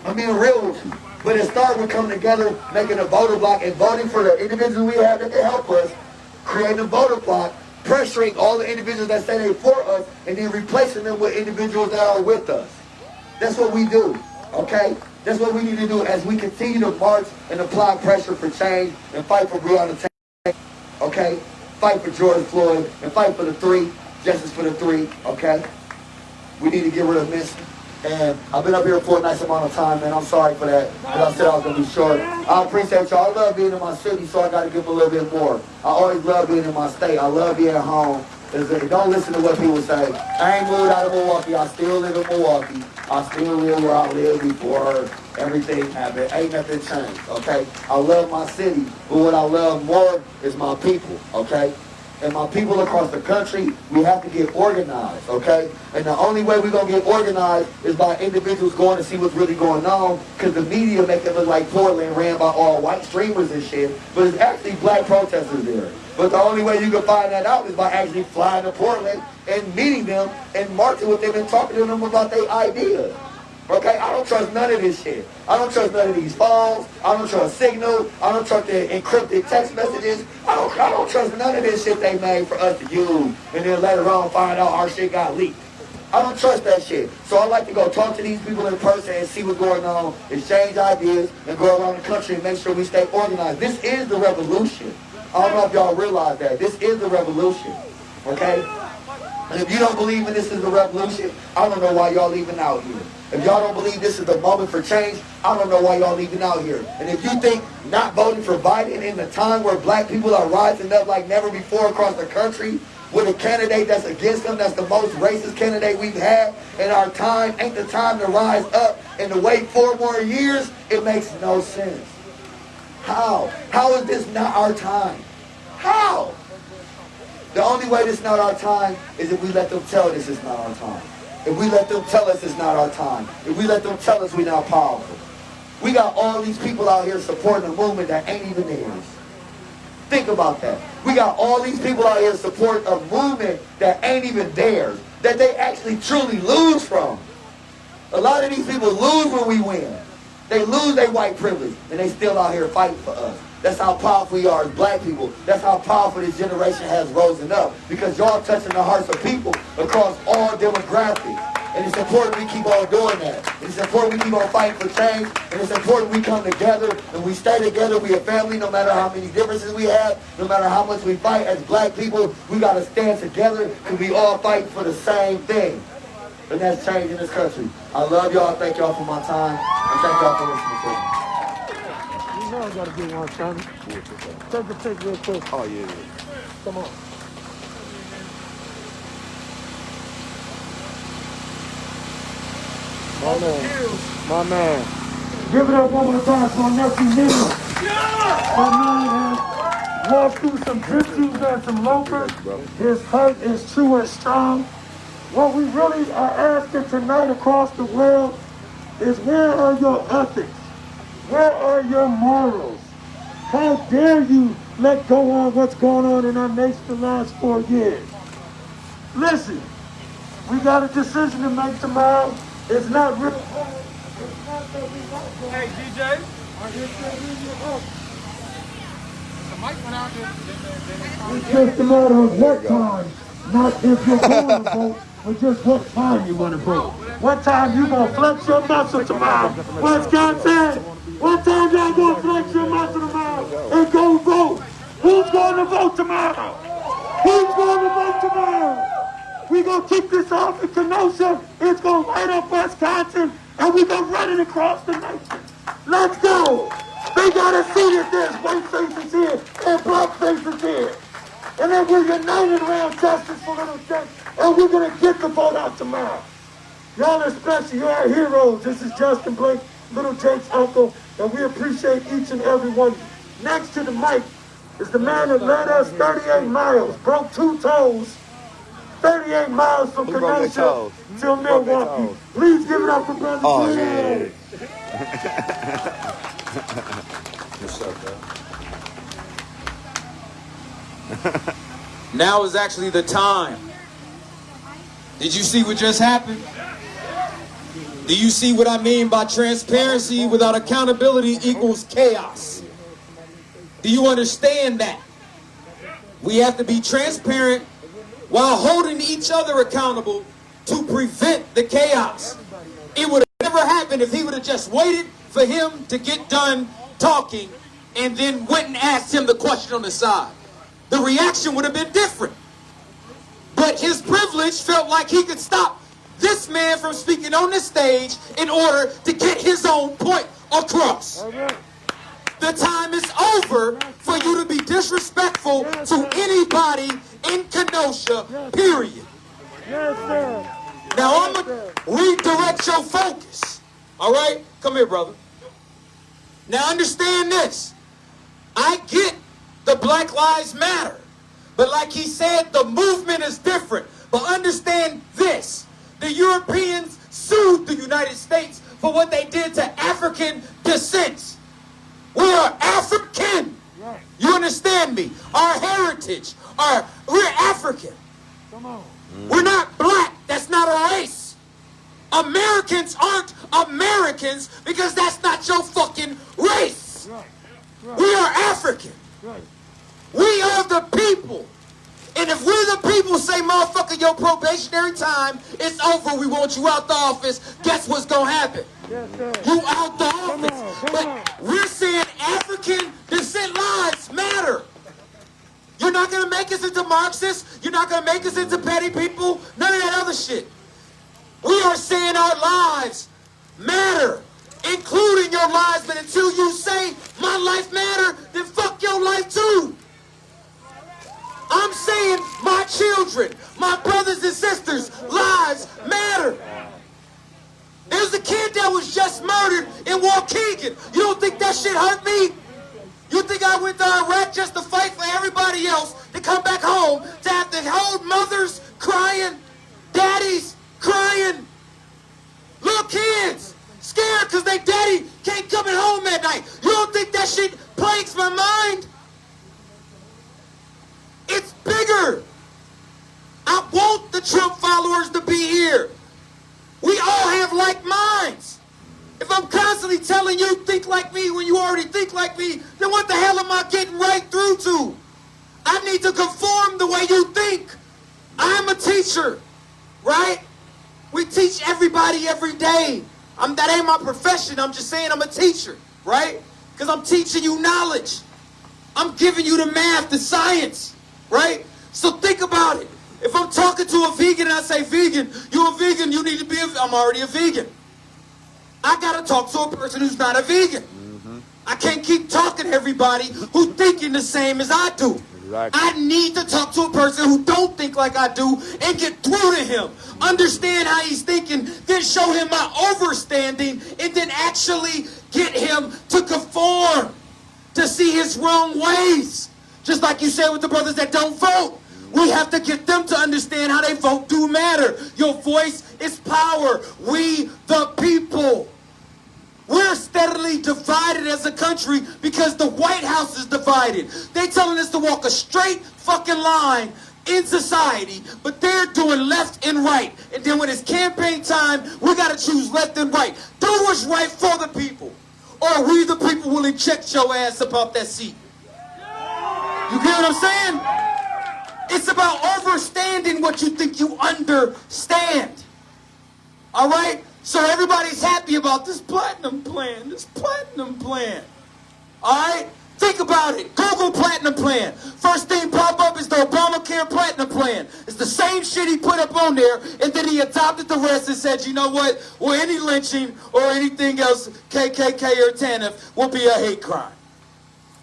I'm being real with you. But it starts with coming together, making a voter block, and voting for the individuals we have that can help us, creating a voter block, pressuring all the individuals that say they're for us, and then replacing them with individuals that are with us. That's what we do, okay? That's what we need to do as we continue to march and apply pressure for change and fight for Breonna Taylor, okay? Fight for George Floyd and fight for the three, justice for the three, okay? We need to get rid of Missy. And I've been up here for a nice amount of time, man. I'm sorry for that. But I said I was going to be short. I appreciate y'all. I love being in my city, so I got to give them a little bit more. I always love being in my state. I love being home. Don't listen to what people say. I ain't moved out of Milwaukee. I still live in Milwaukee. I still live where I lived before everything happened. Ain't nothing changed, okay? I love my city, but what I love more is my people, okay? And my people across the country, we have to get organized, okay? And the only way we're going to get organized is by individuals going to see what's really going on, because the media make it look like Portland ran by all white streamers and shit, but it's actually black protesters there. But the only way you can find that out is by actually flying to Portland and meeting them and marching with them and talking to them about their ideas. Okay, I don't trust none of this shit. I don't trust none of these phones. I don't trust Signal. I don't trust the encrypted text messages. I don't trust none of this shit they made for us to use. And then later on find out our shit got leaked. I don't trust that shit. So I like to go talk to these people in person and see what's going on, exchange ideas, and go around the country and make sure we stay organized. This is the revolution. I don't know if y'all realize that. This is the revolution. Okay? And if you don't believe in this is the revolution, I don't know why y'all even out here. If y'all don't believe this is the moment for change, I don't know why y'all even out here. And if you think not voting for Biden in the time where black people are rising up like never before across the country with a candidate that's against them, that's the most racist candidate we've had in our time, ain't the time to rise up and to wait 4 more years, it makes no sense. How? How is this not our time? How? The only way this is not our time is if we let them tell us it's not our time. If we let them tell us it's not our time. If we let them tell us we're not powerful. We got all these people out here supporting a movement that ain't even theirs. Think about that. We got all these people out here supporting a movement that ain't even theirs. That they actually truly lose from. A lot of these people lose when we win. They lose their white privilege, and they still out here fighting for us. That's how powerful we are as black people. That's how powerful this generation has risen up. Because y'all touching the hearts of people across all demographics. And it's important we keep on doing that. And it's important we keep on fighting for change. And it's important we come together and we stay together. We a family no matter how many differences we have. No matter how much we fight as black people, we got to stand together because we all fighting for the same thing. And that's change in this country. I love y'all. Thank y'all for my time. And thank y'all for listening to me. You know I gotta get one, Sonny. Take a pic real quick. Oh, yeah. Come on. My man. Give it up one more time for my nephew Nino. My man has walked through some gypsies and some loafers. His heart is true and strong. What we really are asking tonight across the world is, where are your ethics? Where are your morals? How dare you let go on what's going on in our nation the last 4 years? Listen, we got a decision to make tomorrow. It's not real. Hey, DJ. The mic went out there. It's just a matter of what time, not if you're going to vote, but just what time you want to vote. What time you going to flex your muscle tomorrow? Wisconsin, what time y'all going to flex your muscle tomorrow and go vote? Who's going to vote tomorrow? Who's going to vote tomorrow? We gonna kick this off in Kenosha. It's gonna light up Wisconsin, and we gonna run it across the nation. Let's go. They gotta see that there's white faces here and black faces here, and then we're united around justice for little Jake, and we're gonna get the vote out tomorrow. Y'all are special. You're our heroes. This is Justin Blake, Little Jake's uncle, and we appreciate each and every one. Next to the mic is the man that led us 38 miles, broke 2 toes. 38 miles from Kenosha till Milwaukee. Please give it up for Brother Jay. Now is actually the time. Did you see what just happened? Do you see what I mean by transparency without accountability equals chaos? Do you understand that? We have to be transparent while holding each other accountable to prevent the chaos. It would have never happened if he would have just waited for him to get done talking and then went and asked him the question on the side. The reaction would have been different. But his privilege felt like he could stop this man from speaking on the stage in order to get his own point across. The time is over for you to be disrespectful to anybody in Kenosha, period. Now I'm going to redirect your focus. All right? Come here, brother. Now understand this. I get the Black Lives Matter. But like he said, the movement is different. But understand this. The Europeans sued the United States for what they did to African descents. We are African. You understand me? Our heritage. We're African. Come on. We're not black. That's not a race. Americans aren't Americans because that's not your fucking race. We are African. We are the people. And if we're the people say, motherfucker, your probationary time is over, we want you out the office, guess what's going to happen? You out the office. But we're saying African descent lives matter. You're not going to make us into Marxists. You're not going to make us into petty people. None of that other shit. We are saying our lives matter, including your lives. But until you say my life matter, then fuck your life too. I'm saying my children, my brothers and sisters' lives matter. There's a kid that was just murdered in Waukegan. You don't think that shit hurt me? You think I went to Iraq just to fight for everybody else to come back home, to have to hold mothers crying, daddies crying, little kids scared because their daddy can't come at home at night? You don't think that shit plagues my mind? It's bigger. I want the Trump followers to be here. We all have like minds. If I'm constantly constantly telling you think like me when you already think like me, then what the hell am I getting right through to? I need to conform the way you think. I'm a teacher, right? We teach everybody every day. That ain't my profession. I'm just saying I'm a teacher, right? Because I'm teaching you knowledge. I'm giving you the math, the science, right? So think about it. If I'm talking to a vegan and I say, vegan, you a vegan, you need to be I'm already a vegan. I got to talk to a person who's not a vegan. I can't keep talking to everybody who's thinking the same as I do. Exactly. I need to talk to a person who don't think like I do and get through to him. Understand how he's thinking, then show him my overstanding, and then actually get him to conform, to see his wrong ways. Just like you said with the brothers that don't vote. We have to get them to understand how they vote do matter. Your voice is power. We the people. We're steadily divided as a country because the White House is divided. They're telling us to walk a straight fucking line in society, but they're doing left and right. And then when it's campaign time, we got to choose left and right. Do what's right for the people. Or are we the people willing to check your ass about that seat? You get what I'm saying? It's about understanding what you think you understand. All right? So everybody's happy about this platinum plan. All right? Think about it. Google platinum plan. First thing pop up is the Obamacare platinum plan. It's the same shit he put up on there, and then he adopted the rest and said, you know what? Well, any lynching or anything else, KKK or TANF, will be a hate crime.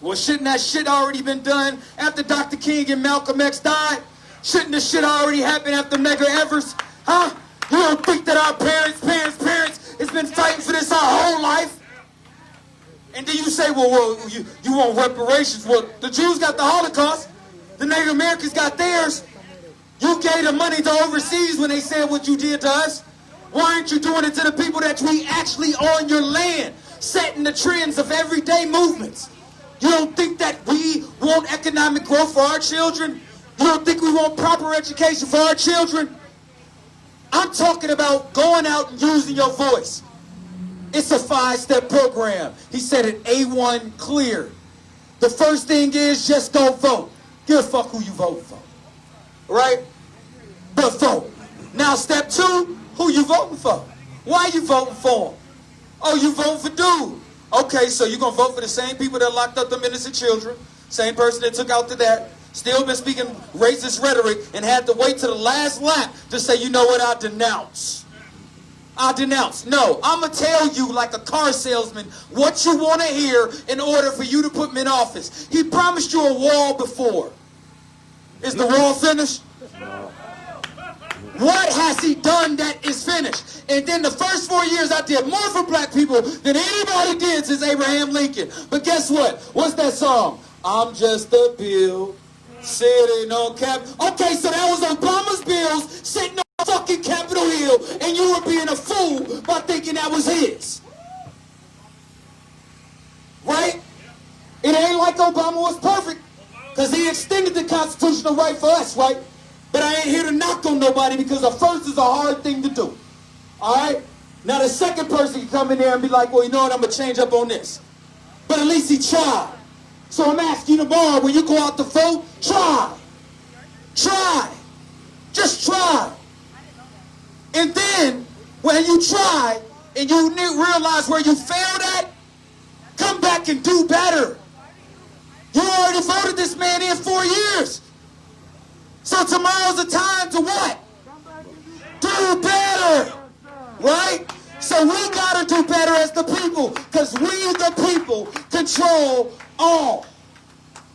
Well, shouldn't that shit already been done after Dr. King and Malcolm X died? Shouldn't this shit already happen after Medgar Evers? Huh? You don't think that our parents has been fighting for this our whole life? And then you say, well you want reparations. Well, the Jews got the Holocaust. The Native Americans got theirs. You gave the money to overseas when they said what you did to us. Why aren't you doing it to the people that we actually on your land, setting the trends of everyday movements? You don't think that we want economic growth for our children? You don't think we want proper education for our children? I'm talking about going out and using your voice. It's a 5-step program. He said it A1 clear. The first thing is just go vote. Give a fuck who you vote for. Right? But vote. Now step 2, who you voting for? Why you voting for him? Oh, you voting for dude. Okay, so you're going to vote for the same people that locked up them innocent children. Same person that took out the dad. Still been speaking racist rhetoric and had to wait to the last lap to say, you know what, I denounce. I denounce. No, I'm going to tell you like a car salesman what you want to hear in order for you to put me in office. He promised you a wall before. Is the wall finished? What has he done that is finished? And then the first 4 years I did more for black people than anybody did since Abraham Lincoln. But guess what? What's that song? I'm just a bill sitting on Cap. Okay, so that was Obama's bills sitting on fucking Capitol Hill, and you were being a fool by thinking that was his. Right? It ain't like Obama was perfect, because he extended the constitutional right for us, right? But I ain't here to knock on nobody, because the first is a hard thing to do. All right? Now the second person can come in there and be like, well, you know what, I'm going to change up on this. But at least he tried. So I'm asking you tomorrow, when you go out to vote, try. Try. Just try. And then, when you try, and you realize where you failed at, come back and do better. You already voted this man in 4 years. So tomorrow's the time to what? Do better. Right? So we gotta do better as the people, because we the people control all.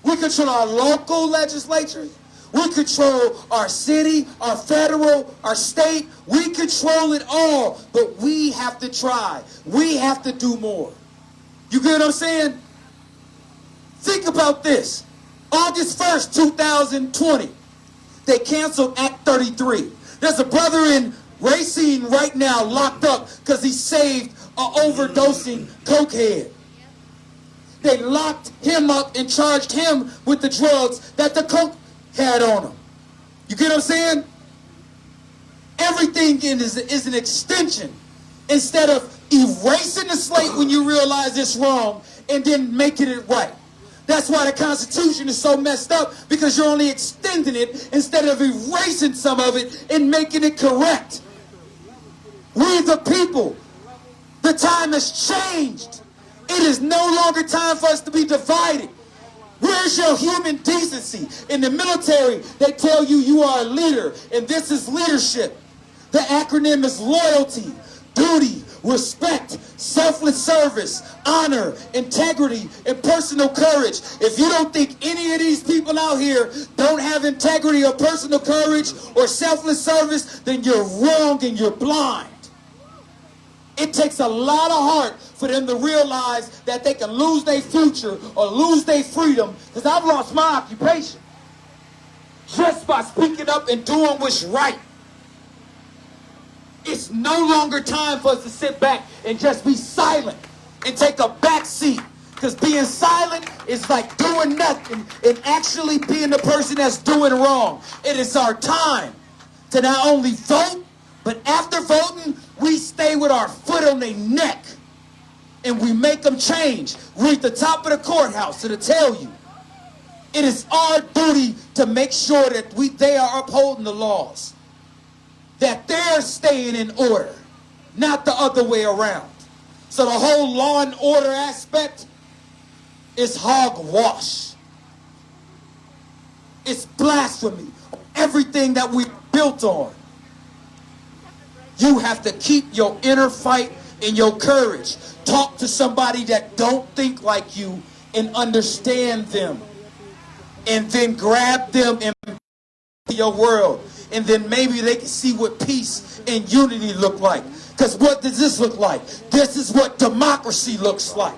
We control our local legislatures. We control our city, our federal, our state. We control it all, but we have to try. We have to do more. You get what I'm saying? Think about this. August 1st, 2020, they canceled Act 33. There's a brother in Racine right now locked up because he saved an overdosing cokehead. They locked him up and charged him with the drugs that the coke had on him. You get what I'm saying? Everything is an extension instead of erasing the slate when you realize it's wrong, and then making it right. That's why the Constitution is so messed up, because you're only extending it instead of erasing some of it and making it correct. We the people, the time has changed. It is no longer time for us to be divided. Where's your human decency? In the military, they tell you you are a leader, and this is leadership. The acronym is loyalty, duty, respect, selfless service, honor, integrity, and personal courage. If you don't think any of these people out here don't have integrity or personal courage or selfless service, then you're wrong and you're blind. It takes a lot of heart for them to realize that they can lose their future or lose their freedom, because I've lost my occupation just by speaking up and doing what's right. It's no longer time for us to sit back and just be silent and take a back seat, because being silent is like doing nothing and actually being the person that's doing wrong. It is our time to not only vote, but after voting, we stay with our foot on their neck and we make them change. We're at the top of the courthouse to tell you. It is our duty to make sure that they are upholding the laws, that they're staying in order, not the other way around. So the whole law and order aspect is hogwash. It's blasphemy. Everything that we built on. You have to keep your inner fight and your courage. Talk to somebody that don't think like you and understand them. And then grab them and your world. And then maybe they can see what peace and unity look like. Because what does this look like? This is what democracy looks like.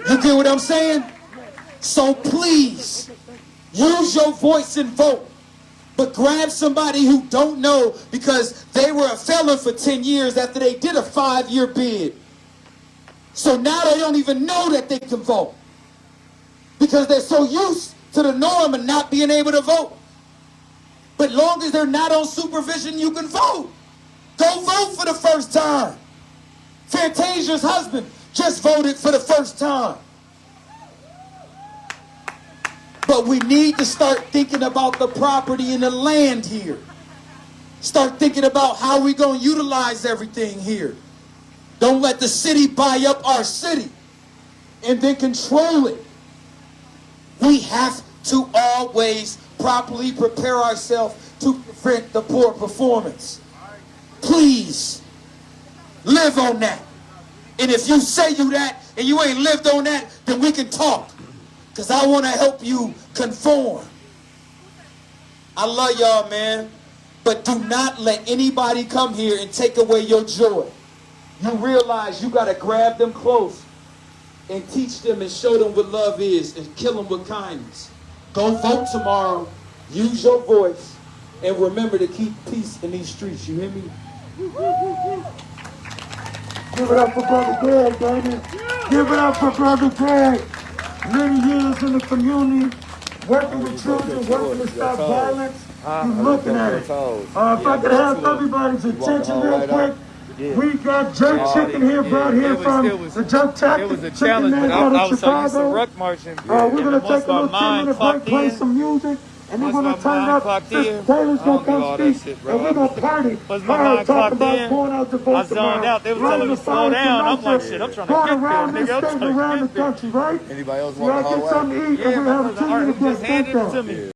You get what I'm saying? So please, use your voice and vote. But grab somebody who don't know, because they were a felon for 10 years after they did a 5-year bid. So now they don't even know that they can vote, because they're so used to the norm of not being able to vote. But long as they're not on supervision, you can vote. Go vote for the first time. Fantasia's husband just voted for the first time. But we need to start thinking about the property and the land here. Start thinking about how we're going to utilize everything here. Don't let the city buy up our city and then control it. We have to always properly prepare ourselves to prevent the poor performance. Please, live on that. And if you say you that and you ain't lived on that, then we can talk. Because I want to help you conform. I love y'all, man. But do not let anybody come here and take away your joy. You realize you got to grab them close and teach them and show them what love is and kill them with kindness. Go vote tomorrow. Use your voice. And remember to keep peace in these streets. You hear me? Give it up for Brother Greg, baby. Give it up for Brother Greg. Many years in the community, working with children, working to stop violence. You're looking at it. If I could have everybody's attention real quick. We got jerk chicken here, brought here from the jerk tactic. It was a challenge, but I was so used to ruck marching. We're going to take a little 10-minute break, play some music, and we're going to turn up. Sister Taylor's going to come speak, and we're going to party. Once my mind Talk clocked about in, going out to vote I zoned out. They were telling me to slow down. I'm like, shit, I'm trying to going get around there, this nigga. I'm state, trying around to the get there. country, right? Anybody else Y'all want to get something to eat, Yeah, and we have a because the art 10-minute just break. handed it to Thank me. you.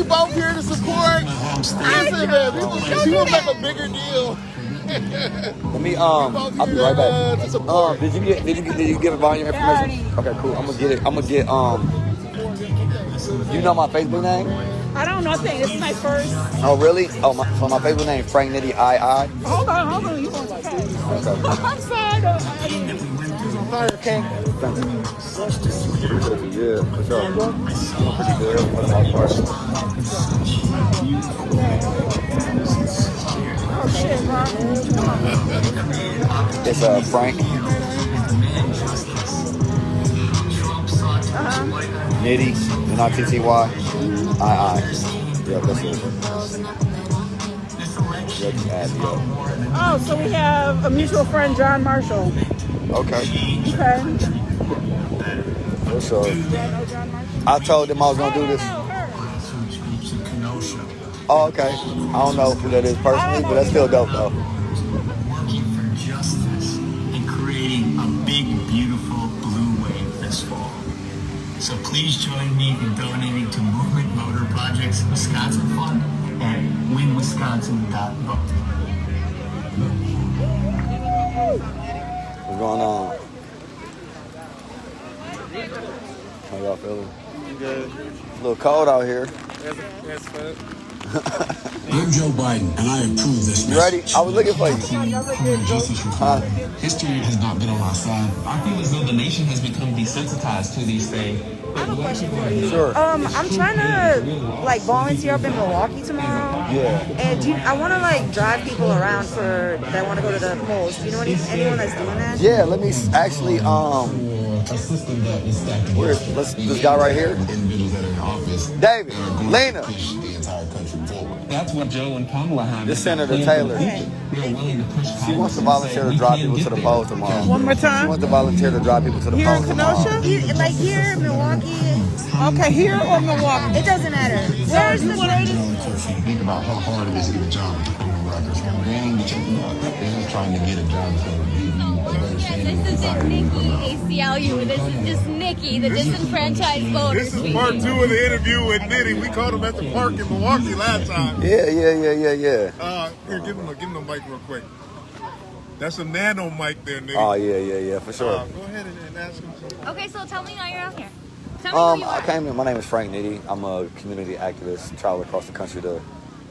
both here to support. Listen, man, she will make a bigger deal. Let me I'll be right back. Did you give Vaughn your information? Okay, cool. I'm gonna get you know my Facebook name? I don't know thing. This is my first. Oh really? Oh my Facebook name Frank Nitty II. Hold on. You want to okay. I'm sorry. On fire, King. Yeah, for sure. Pretty good for the most part. Oh shit, bro. It's Frank. Nitty, N-I-T-T-Y, I. Yeah, that's it. Yeah, just add me up. Oh, so we have a mutual friend, John Marshall. Okay. Okay. For sure. I told them I was gonna do this. Oh, okay. I don't know who that is personally, but that's still dope though. Working for justice and creating a big, beautiful blue wave this fall. So please join me in donating to Movement Motor Projects Wisconsin Fund at winwisconsin.vote. What's going on? How y'all feeling? Good. A little cold out here. That's fun. I'm Joe Biden, and I approve this message. You ready? I was looking for you. History has not been on our side. I feel as though the nation has become desensitized to these things. I have a question for you. Sure. I'm trying to like volunteer up in Milwaukee tomorrow. Yeah. And I want to like drive people around that want to go to the polls. Do you know anyone that's doing that? Yeah. Let me actually where's this guy right here? David, Lena. That's what Joe and Kamala have. This Senator Taylor. She wants to volunteer to drive people to the polls tomorrow. One more time. She wants to volunteer to drive people to the polls tomorrow. Here in Kenosha? Like here, Milwaukee. Okay, here or Milwaukee? It doesn't matter. Where's the greatest? Think about how hard it is to get a job with criminal records. They ain't checking out. They're just trying to get a job that's going to give you a better standing. This isn't Nikki, ACLU. This is just Nikki, the disenfranchised voter. This is part 2 of the interview with Nitty. We called him at the park in Milwaukee last time. Yeah. Here, give him the mic real quick. That's a nano mic there, Nitty. Oh, yeah, for sure. Go ahead and ask him something. Okay, so tell me why you're out here. Tell me who you are. My name is Frank Nitty. I'm a community activist, travel across the country to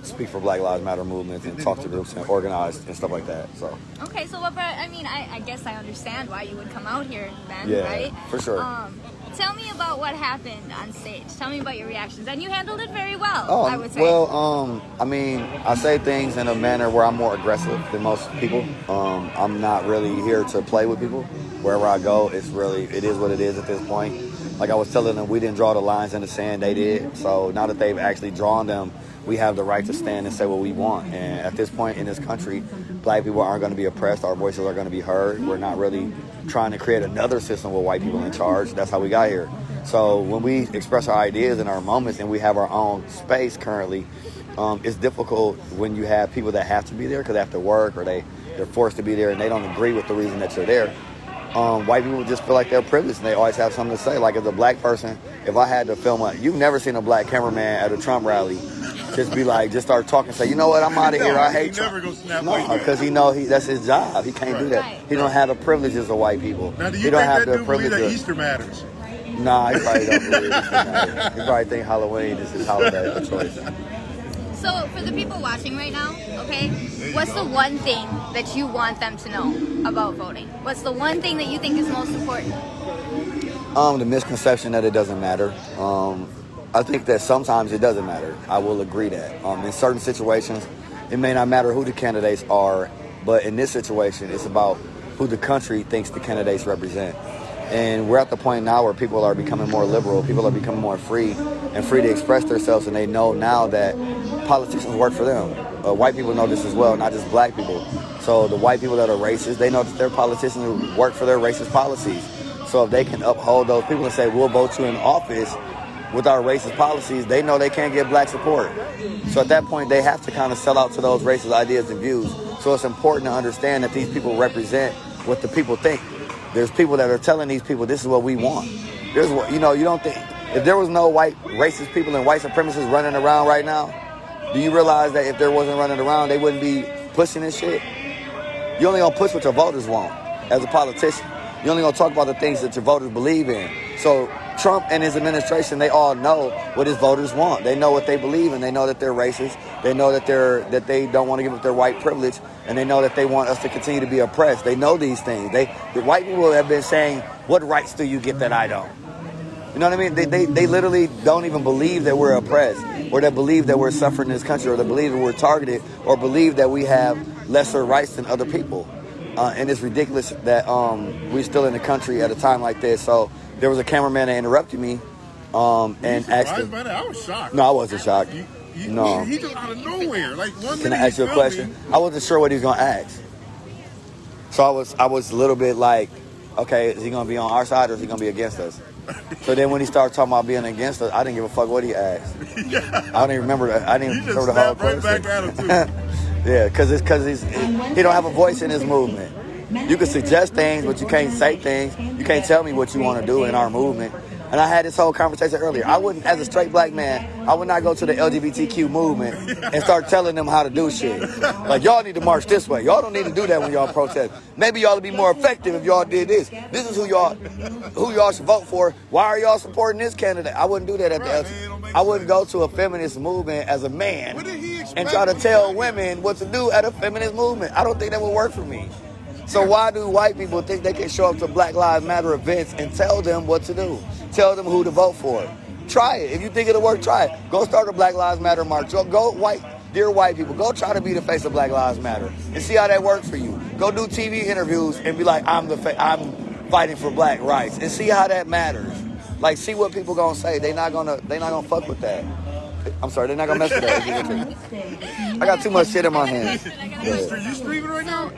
speak for Black Lives Matter movements and talk to groups and organize and stuff like that. So. Okay, so I guess I understand why you would come out here then, yeah, right? For sure. Tell me about what happened on stage. Tell me about your reactions. And you handled it very well, I would say. Well, I say things in a manner where I'm more aggressive than most people. I'm not really here to play with people. Wherever I go, it is what it is at this point. Like I was telling them, we didn't draw the lines in the sand, they did. So now that they've actually drawn them, we have the right to stand and say what we want. And at this point in this country, Black people aren't going to be oppressed. Our voices are going to be heard. We're not really trying to create another system with white people in charge. That's how we got here. So when we express our ideas in our moments and we have our own space currently, it's difficult when you have people that have to be there because they have to work or they're forced to be there and they don't agree with the reason that you're there. White people just feel like they're privileged and they always have something to say. Like as a black person, if I had to film you've never seen a black cameraman at a Trump rally just start talking and say, you know what, I'm out of here, I hate Trump. Never go snap because that's his job. He can't do that. He don't have the privileges of white people. Now, do you he think don't have that the dude believe that privileges. Easter matters? Nah, he probably don't believe Easter matters. He probably think Halloween is his holiday of choice. So for the people watching right now, okay, what's the one thing that you want them to know about voting? What's the one thing that you think is most important? The misconception that it doesn't matter. I think that sometimes it doesn't matter. I will agree that. In certain situations, it may not matter who the candidates are, but in this situation, it's about who the country thinks the candidates represent. And we're at the point now where people are becoming more liberal, people are becoming more free to express themselves, and they know now that politicians work for them. White people know this as well, not just black people. So the white people that are racist, they know that their politicians who work for their racist policies. So if they can uphold those people and say, we'll vote you in office with our racist policies, they know they can't get black support. So at that point, they have to kind of sell out to those racist ideas and views. So it's important to understand that these people represent what the people think. There's people that are telling these people, this is what we want. There's what, you don't think, If there was no white racist people and white supremacists running around right now, do you realize that if there wasn't running around, they wouldn't be pushing this shit? You only gonna push what your voters want as a politician. You only gonna talk about the things that your voters believe in. So Trump and his administration, they all know what his voters want. They know what they believe in. They know that they're racist. They know that they don't want to give up their white privilege, and they know that they want us to continue to be oppressed. They know these things. The white people have been saying, "What rights do you get that I don't?" You know what I mean? They literally don't even believe that we're oppressed, or they believe that we're suffering in this country, or they believe that we're targeted, or believe that we have lesser rights than other people. And it's ridiculous that we're still in the country at a time like this. So there was a cameraman that interrupted me and asked him. I was shocked. No, I wasn't shocked. No. He just out of nowhere. Like one Can I ask you a question? I wasn't sure what he was gonna ask. So I was a little bit like, okay, is he gonna be on our side or is he gonna be against us? So then when he started talking about being against us, I didn't give a fuck what he asked. I don't even remember. I didn't even remember the whole right person. back at him too. Yeah, because he don't have a voice in his movement. You can suggest things, but you can't say things. You can't tell me what you want to do in our movement. And I had this whole conversation earlier. I wouldn't, as a straight black man, I would not go to the LGBTQ movement and start telling them how to do shit. Like, y'all need to march this way. Y'all don't need to do that when y'all protest. Maybe y'all would be more effective if y'all did this. This is who y'all should vote for. Why are y'all supporting this candidate? I wouldn't do that at the LGBTQ. I wouldn't go to a feminist movement as a man and try to tell women what to do at a feminist movement. I don't think that would work for me. So why do white people think they can show up to Black Lives Matter events and tell them what to do? Tell them who to vote for. Try it. If you think it'll work, try it. Go start a Black Lives Matter march. Dear white people, go try to be the face of Black Lives Matter and see how that works for you. Go do TV interviews and be like, I'm fighting for black rights, and see how that matters. Like, see what people gonna say. They not gonna fuck with that. I'm sorry, they're not gonna mess with that. I got too much shit in my hands. You streaming right now?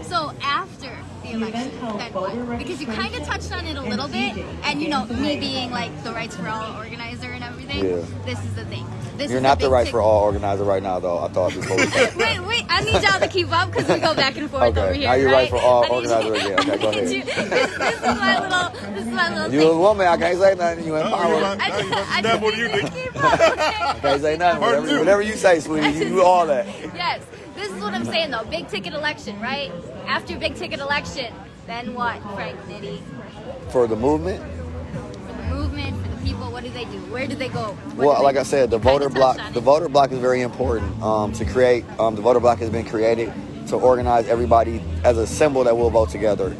So after the election, then what? Because you kind of touched on it a little bit, and me being like the Rights for All organizer and everything. Yeah. This is the thing. You're not the Rights for All organizer right now, though. I thought before we started. Wait! I need y'all to keep up because we go back and forth over here. Now you're right? Rights for All organizer again. Okay, go ahead. This is my little. You a woman? I can't say nothing. You empowered. I need to keep up. I can't say nothing. Whatever you say, sweetie, you do all that. Yes. This is what I'm saying, though. Big ticket election, right? After big ticket election, then what, Frank Nitty? For the movement? For the movement, for the people, what do they do? Where do they go? Well, like I said, the voter block is very important to create. The voter block has been created to organize everybody as a symbol that will vote together.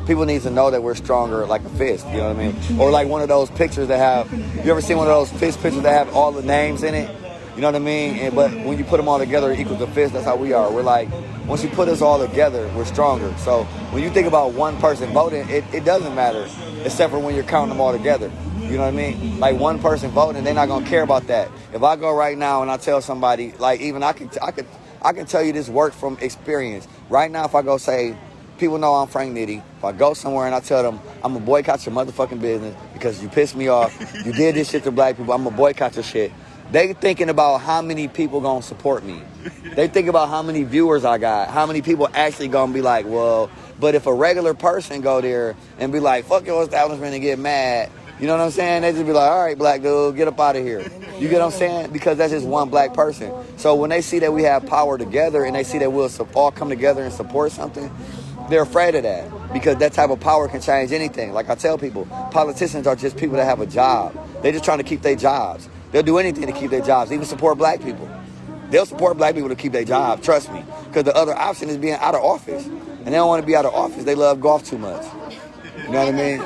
People need to know that we're stronger like a fist, you know what I mean? Or like one of those pictures that have, you ever seen one of those fist pictures that have all the names in it? You know what I mean? But when you put them all together, it equals a fist. That's how we are. We're like, once you put us all together, we're stronger. So when you think about one person voting, it doesn't matter, except for when you're counting them all together. You know what I mean? Like one person voting, they're not gonna care about that. If I go right now and I tell somebody, like even I can tell you this work from experience. Right now, if I go say, people know I'm Frank Nitty. If I go somewhere and I tell them, I'm gonna boycott your motherfucking business because you pissed me off, you did this shit to black people, I'm gonna boycott your shit. They thinking about how many people gonna support me. They think about how many viewers I got, how many people actually gonna be like, well, but if a regular person go there and be like, fuck your establishment and get mad, you know what I'm saying? They just be like, all right, black dude, get up out of here. You get what I'm saying? Because that's just one black person. So when they see that we have power together and they see that we'll all come together and support something, they're afraid of that because that type of power can change anything. Like I tell people, politicians are just people that have a job. They're just trying to keep their jobs. They'll do anything to keep their jobs, even support black people. They'll support black people to keep their jobs, trust me. Because the other option is being out of office. And they don't want to be out of office. They love golf too much. You know what I mean?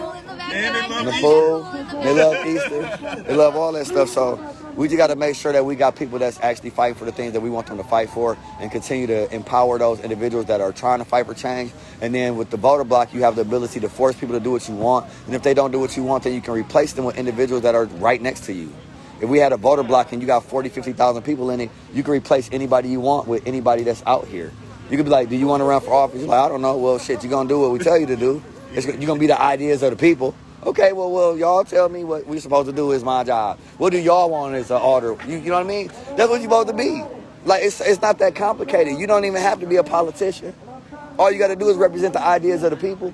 And the pool. They love Easter. They love all that stuff. So we just got to make sure that we got people that's actually fighting for the things that we want them to fight for and continue to empower those individuals that are trying to fight for change. And then with the voter block, you have the ability to force people to do what you want. And if they don't do what you want, then you can replace them with individuals that are right next to you. If we had a voter block and you got 40, 50,000 people in it, you can replace anybody you want with anybody that's out here. You could be like, do you want to run for office? You're like, I don't know. Well, shit, you're going to do what we tell you to do. You're going to be the ideas of the people. Okay, well, y'all tell me what we're supposed to do is my job. What do y'all want as an order? You know what I mean? That's what you're supposed to be. Like, it's not that complicated. You don't even have to be a politician. All you got to do is represent the ideas of the people.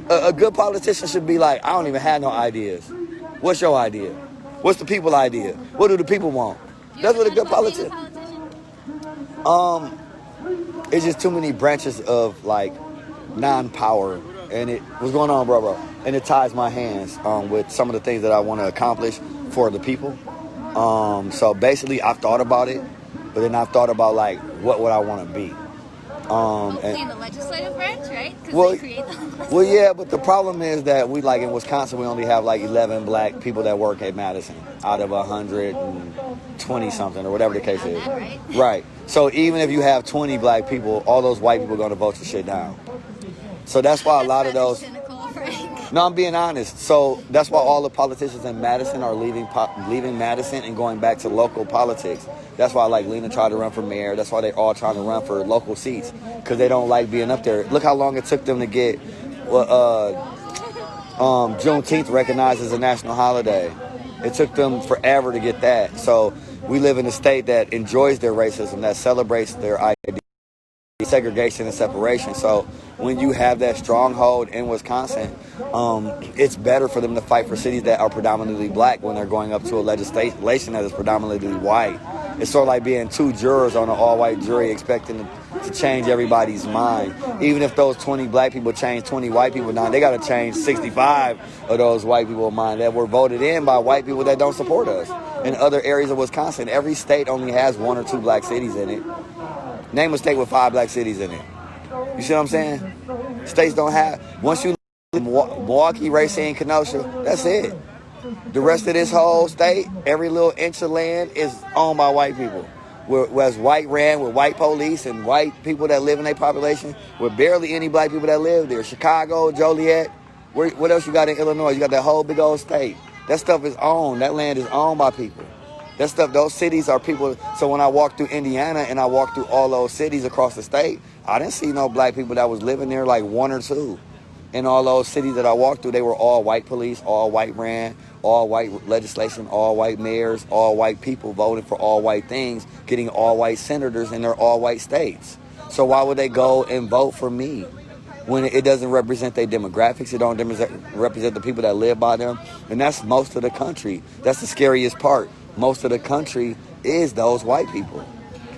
A good politician should be like, I don't even have no ideas. What's your idea? What's the people idea? What do the people want? That's what a good politician. It's just too many branches of like non-power, and it what's going on, bro, and it ties my hands with some of the things that I want to accomplish for the people. So basically, I've thought about it, but then I've thought about like what would I want to be. Hopefully in the legislative branch, right? Well, they create the well, yeah, but the problem is that we like in Wisconsin, we only have like 11 black people that work at Madison out of 120 something or whatever the case is. Right. So even if you have 20 black people, all those white people are going to vote your shit down. So that's why a lot of those. No, I'm being honest. So that's why all the politicians in Madison are leaving Madison and going back to local politics. That's why like Lena tried to run for mayor. That's why they're all trying to run for local seats because they don't like being up there. Look how long it took them to get Juneteenth recognized as a national holiday. It took them forever to get that. So we live in a state that enjoys their racism, that celebrates their identity, segregation and separation. So when you have that stronghold in Wisconsin, it's better for them to fight for cities that are predominantly black when they're going up to a legislation that is predominantly white. It's sort of like being two jurors on an all-white jury expecting to change everybody's mind. Even if those 20 black people change 20 white people now, they got to change 65 of those white people's mind that were voted in by white people that don't support us. In other areas of Wisconsin, every state only has 1 or 2 black cities in it. Name a state with 5 black cities in it. You see what I'm saying? States don't have. Once you Milwaukee, Racine, Kenosha, that's it. The rest of this whole state, every little inch of land is owned by white people. Whereas white ran with white police and white people that live in their population, with barely any black people that live there. Chicago, Joliet, what else you got in Illinois? You got that whole big old state. That stuff is owned. That land is owned by people. That stuff, those cities are people. So when I walked through Indiana and I walked through all those cities across the state, I didn't see no black people that was living there, like 1 or 2. In all those cities that I walked through, they were all white police, all white ran, all white legislation, all white mayors, all white people voting for all white things, getting all white senators in their all white states. So why would they go and vote for me when it doesn't represent their demographics? It don't represent the people that live by them. And that's most of the country. That's the scariest part. Most of the country is those white people.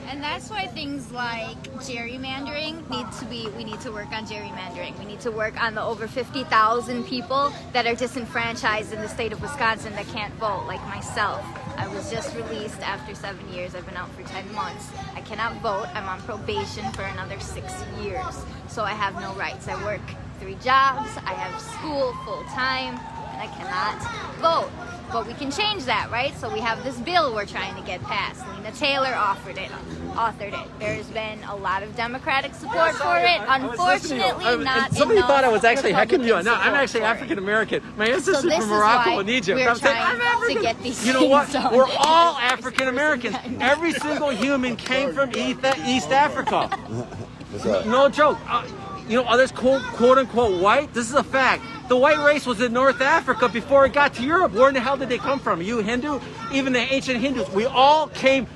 And that's why things like gerrymandering we need to work on gerrymandering. We need to work on the over 50,000 people that are disenfranchised in the state of Wisconsin that can't vote, like myself. I was just released after 7 years. I've been out for 10 months. I cannot vote. I'm on probation for another 6 years. So I have no rights. I work 3 jobs. I have school full time, and I cannot vote. But we can change that, right? So we have this bill we're trying to get passed. Lena Taylor authored it. There's been a lot of Democratic support for it. Unfortunately, not somebody thought I was actually hecking you. Republican No, I'm actually support for it. African American. My ancestors So this from is Morocco why and Egypt. we're I'm saying, trying I'm African. to get these You know what? things done. We're all African Americans. Every single human came from East Africa. No joke. Others quote unquote white. This is a fact. The white race was in North Africa before it got to Europe. Where in the hell did they come from? You Hindu? Even the ancient Hindus. We all came